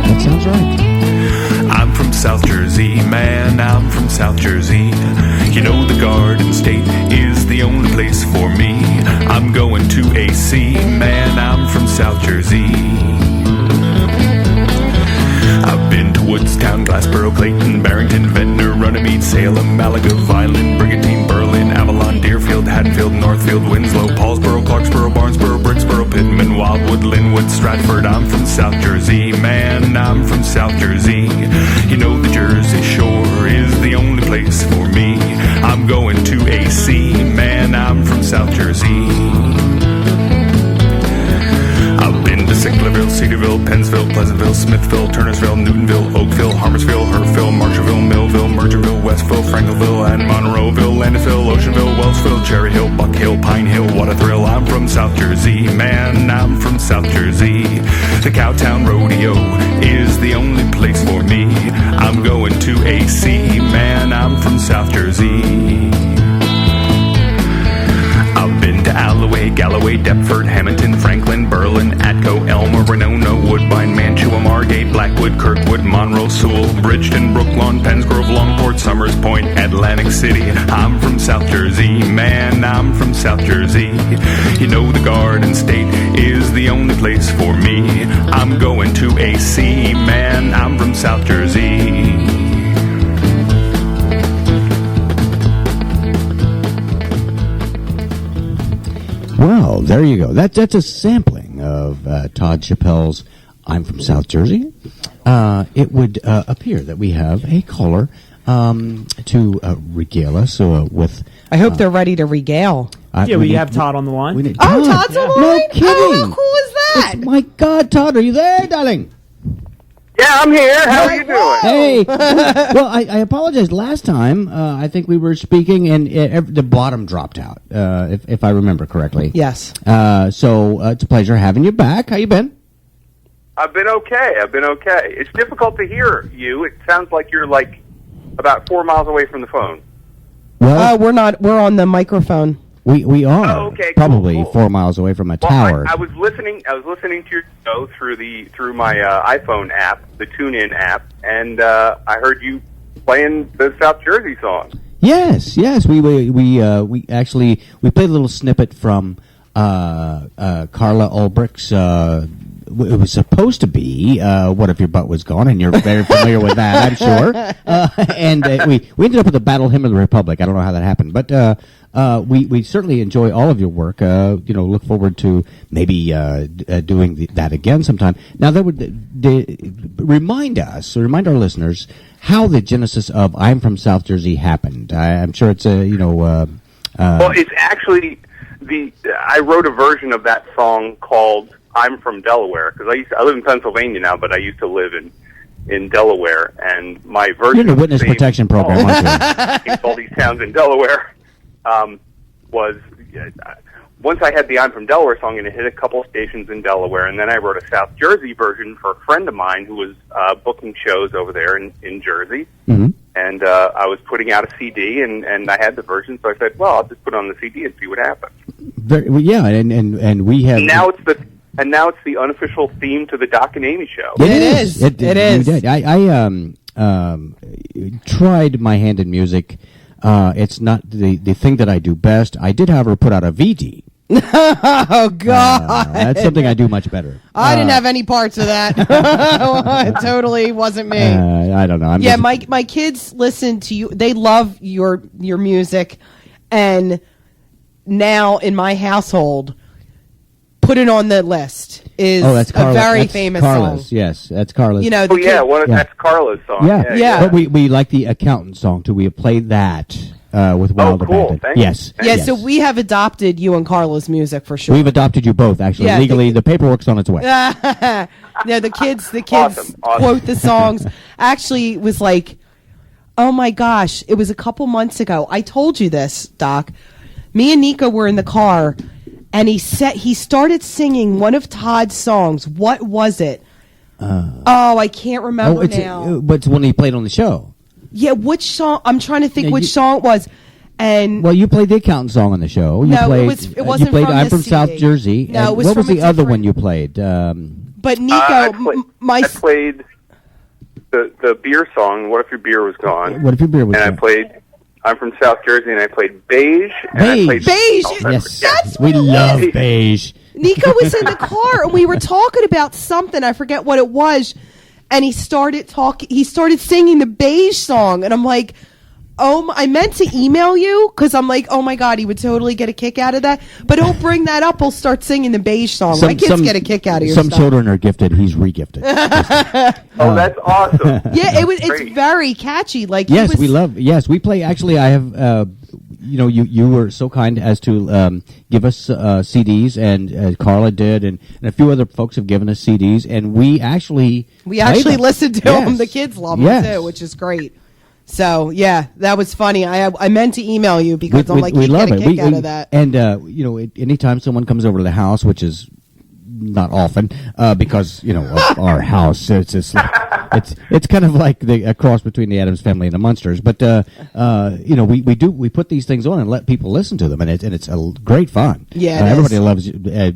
That sounds right. I'm from South Jersey, man, I'm from South Jersey. You know the Garden State is the the only place for me. I'm going to AC, man, I'm from South Jersey. I've been to Woodstown, Glassboro, Clayton, Barrington, Ventnor, Runnymede, Salem, Malaga, Violin, Brigantine, Berlin, Avalon, Deerfield, Haddonfield, Northfield, Winslow, Paulsboro, Clarksboro, Barnesboro, Bricksboro, Pittman, Wildwood, Linwood, Stratford. I'm from South Jersey, man, I'm from South Jersey. You know the Jersey Shore is the only place for me. I'm going to AC, man, I'm from South Jersey. I've been to Sicklerville, Cedarville, Pennsville, Pleasantville, Smithville, Turnersville, Newtonville, Oakville, Harmersville, Herfville, Marshallville, Millville, Mergerville, Westville, Frankleville, and Monroeville, Landisville, Oceanville, Wellsville, Cherry Hill, Buck Hill, Pine Hill, What a Thrill. I'm from South Jersey, man, I'm from South Jersey. The Cowtown Rodeo is the only place for me. I'm going to AC, man, I'm from South Jersey. I've been to Alloway, Galloway, Deptford, Hamilton, Franklin, Berlin, Atco, Elmer, Winona, Woodbine, Mantua, Margate, Blackwood, Kirkwood, Monroe, Sewell, Bridgeton, Brooklawn, Pennsgrove, Longport, Summers Point, Atlantic City. I'm from South Jersey, man, I'm from South Jersey. You know the Garden State is the only place for me. I'm going to AC, man, I'm from South Jersey. Well, there you go. That's a sampling of Todd Chappelle's I'm from South Jersey. It would appear that we have a caller to regale us with... I hope they're ready to regale. We have Todd on the line. Todd's on the line? No kidding. Oh, how cool is that? My God, Todd, are you there, darling? Yeah, I'm here. How are you doing? Hey. Well, I apologize. Last time, I think we were speaking and the bottom dropped out, if I remember correctly. Yes. So it's a pleasure having you back. How you been? I've been okay. It's difficult to hear you. It sounds like you're like about 4 miles away from the phone. Well, we're not. We're on the microphone. We are okay, probably cool. 4 miles away from a Well, tower. I was listening to your show through my iPhone app, the TuneIn app, and I heard you playing the South Jersey song. Yes. We actually played a little snippet from Carla Ulbricht's. It was supposed to be "What If Your Butt Was Gone," and you're very familiar with that, I'm sure. And we ended up with the Battle Hymn of the Republic. I don't know how that happened, but we certainly enjoy all of your work. Look forward to maybe doing that again sometime. Now, that would remind our listeners how the genesis of "I'm from South Jersey" happened. I'm sure it's well, it's actually I wrote a version of that song called I'm from Delaware, because I live in Pennsylvania now, but I used to live in Delaware, and my version You're in the witness protection program, aren't you? all these towns in Delaware was once I had the I'm from Delaware song, and it hit a couple stations in Delaware, and then I wrote a South Jersey version for a friend of mine who was booking shows over there in Jersey, Mm-hmm. and I was putting out a CD, and I had the version, so I said, well, I'll just put it on the CD and see what happens. And we have Now it's the unofficial theme to the Doc and Amy show. It is. It is. You did. I tried my hand in music. It's not the thing that I do best. I did, however, put out a VD. Oh, God. That's something I do much better. I didn't have any parts of that. It totally wasn't me. I don't know. My kids listen to you. They love your music. And now in my household, Put It On the List is that's Carla, a very that's famous Carla's, song. Yes, that's Carla's. That's Carla's song. Yeah. But we like the accountant song too. We have played that with Wild Abandon. Thanks. Yes. So we have adopted you and Carla's music for sure. We've adopted you both, actually. Yeah, legally. The paperwork's on its way. No, the kids Awesome. quote the songs. Actually, it was like, oh my gosh, it was a couple months ago. I told you this, Doc. Me and Nico were in the car, and he started singing one of Todd's songs. What was it? I can't remember now. But it's when he played on the show. Yeah, which song? I'm trying to think which song it was. And well, you played the accountant song on the show. You no, played, it wasn't you played from I'm the from CD. South Jersey. No, it was what was from the a other one different- you played? But Nico, I played the beer song, What If Your Beer Was Gone? What If Your Beer Was Gone? Gone? And I played I'm from South Jersey, and I played Beige. And I played Beige. Yes, we love Beige. Nico was in the car and we were talking about something. I forget what it was. And he started talking. He started singing the Beige song. And I'm like, I meant to email you because I'm like, oh my God, he would totally get a kick out of that. But he'll bring that up. He'll start singing the Beige song. My kids get a kick out of your Some stuff. children are gifted. He's regifted. Oh, that's awesome. Yeah, it's Great. very catchy. Like Yes, we play. Actually, I have. You were so kind as to give us CDs, and Carla did, and a few other folks have given us CDs, and we actually listened to them. The kids love them too, which is great. So yeah, that was funny. I meant to email you because I'm like, you get a kick out of that. And anytime someone comes over to the house, which is not often, because of our house, it's just it's kind of like a cross between the Addams Family and the Munsters. But we put these things on and let people listen to them, and it's a great fun. Yeah, everybody loves. Oh,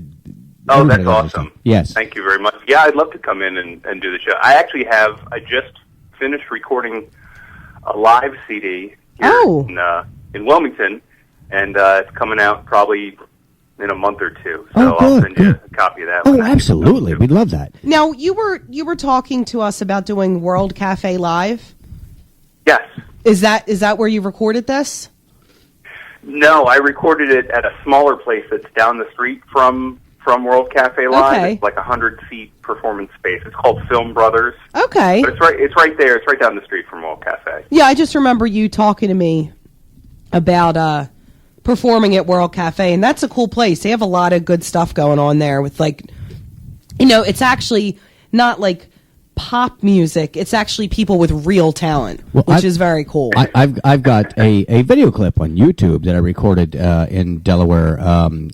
that's awesome. Yes. Thank you very much. Yeah, I'd love to come in and do the show. I just finished recording a live CD here in Wilmington, and it's coming out probably in a month or two. So I'll send you a copy of that. Oh, absolutely. We'd love that. Now, you were talking to us about doing World Cafe Live. Yes. Is that where you recorded this? No, I recorded it at a smaller place that's down the street from World Cafe Live. Okay. It's like a 100-seat performance space. It's called Film Brothers. Okay. But it's right there. It's right down the street from World Cafe. Yeah, I just remember you talking to me about performing at World Cafe, and that's a cool place. They have a lot of good stuff going on there with it's actually not like pop music. It's actually people with real talent, which is very cool. I've got a video clip on YouTube that I recorded in Delaware.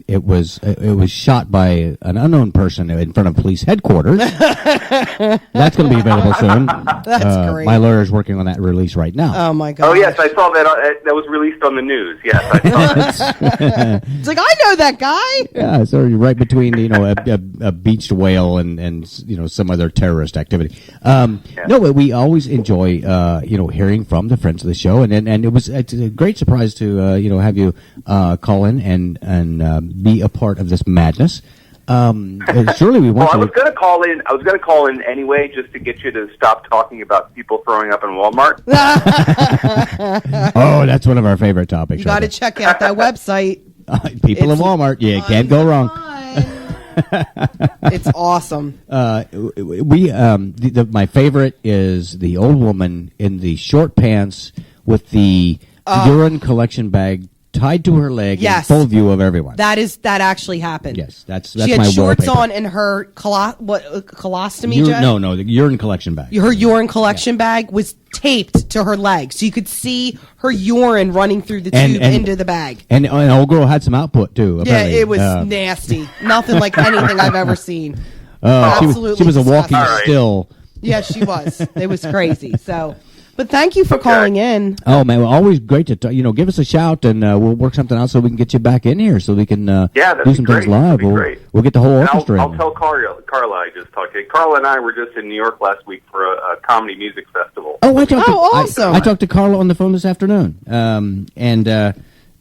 It was shot by an unknown person in front of police headquarters. That's going to be available soon. That's great. My lawyer is working on that release right now. Oh my God! Oh yes, I saw that. That was released on the news. Yes, I saw that. It's like, I know that guy. Yeah, so right between a beached whale and some other terrorist activity. No, we always enjoy hearing from the friends of the show, and it's a great surprise to have you call in and be a part of this madness. Surely we want I was going to call in. I was going to call in anyway, just to get you to stop talking about people throwing up in Walmart. Oh, that's one of our favorite topics. You got to check out that website. People in Walmart, can't go wrong. It's awesome. My favorite is the old woman in the short pants with the urine collection bag tied to her leg in full view of everyone. That actually happened. Yes, that's she had my shorts wallpaper. on and her colostomy. No, the urine collection bag. Her urine collection bag was taped to her leg, so you could see her urine running through the tube into the bag. And old girl had some output too. Apparently. Yeah, it was nasty. Nothing like anything I've ever seen. Absolutely, she was a walking still. Yeah, she was. It was crazy. So. But thank you for calling in. Oh man, well, always great to give us a shout, and we'll work something out so we can get you back in here, so we can do some things live. We'll get the whole orchestra. I'll tell Carla I just talked to you. Carla and I were just in New York last week for a comedy music festival. Oh, awesome! I talked to Carla on the phone this afternoon,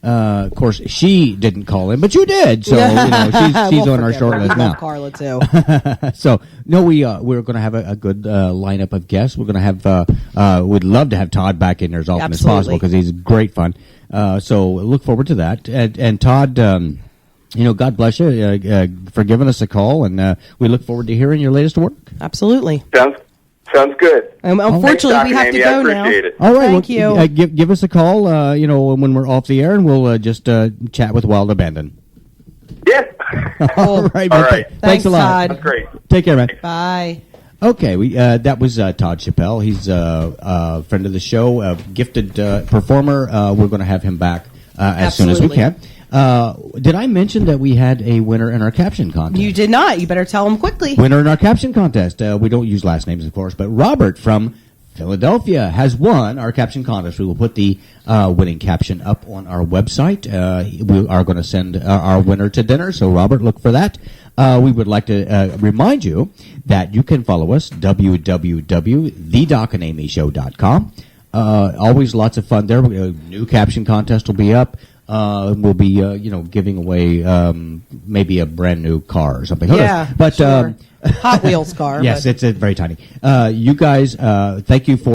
of course, she didn't call in, but you did. So she's on our short list now. Carla too. So we're going to have a good lineup of guests. We're going to have. We'd love to have Todd back in there as often as possible because he's great fun. So look forward to that. And Todd, God bless you for giving us a call, and we look forward to hearing your latest work. Absolutely. Sounds good. Unfortunately, we have to go now. It. All right. Thank you. Give us a call, when we're off the air, and we'll just chat with Wild Abandon. Yeah. All right. All right. Thanks a lot. Todd. That's great. Take care, man. Bye. Okay, that was Todd Chappelle. He's a friend of the show, a gifted performer. We're going to have him back as soon as we can. Did I mention that we had a winner in our caption contest? You did not. You better tell him quickly. Winner in our caption contest. We don't use last names, of course, but Robert from Philadelphia has won our caption contest. We will put the winning caption up on our website. We are going to send our winner to dinner, so Robert, look for that. We would like to remind you that you can follow us, www.thedocandamyshow.com. Always lots of fun there. New caption contest will be up. We'll be, giving away maybe a brand new car or something. Yeah, but sure. Hot Wheels car. Yes, but. it's very tiny. You guys, thank you for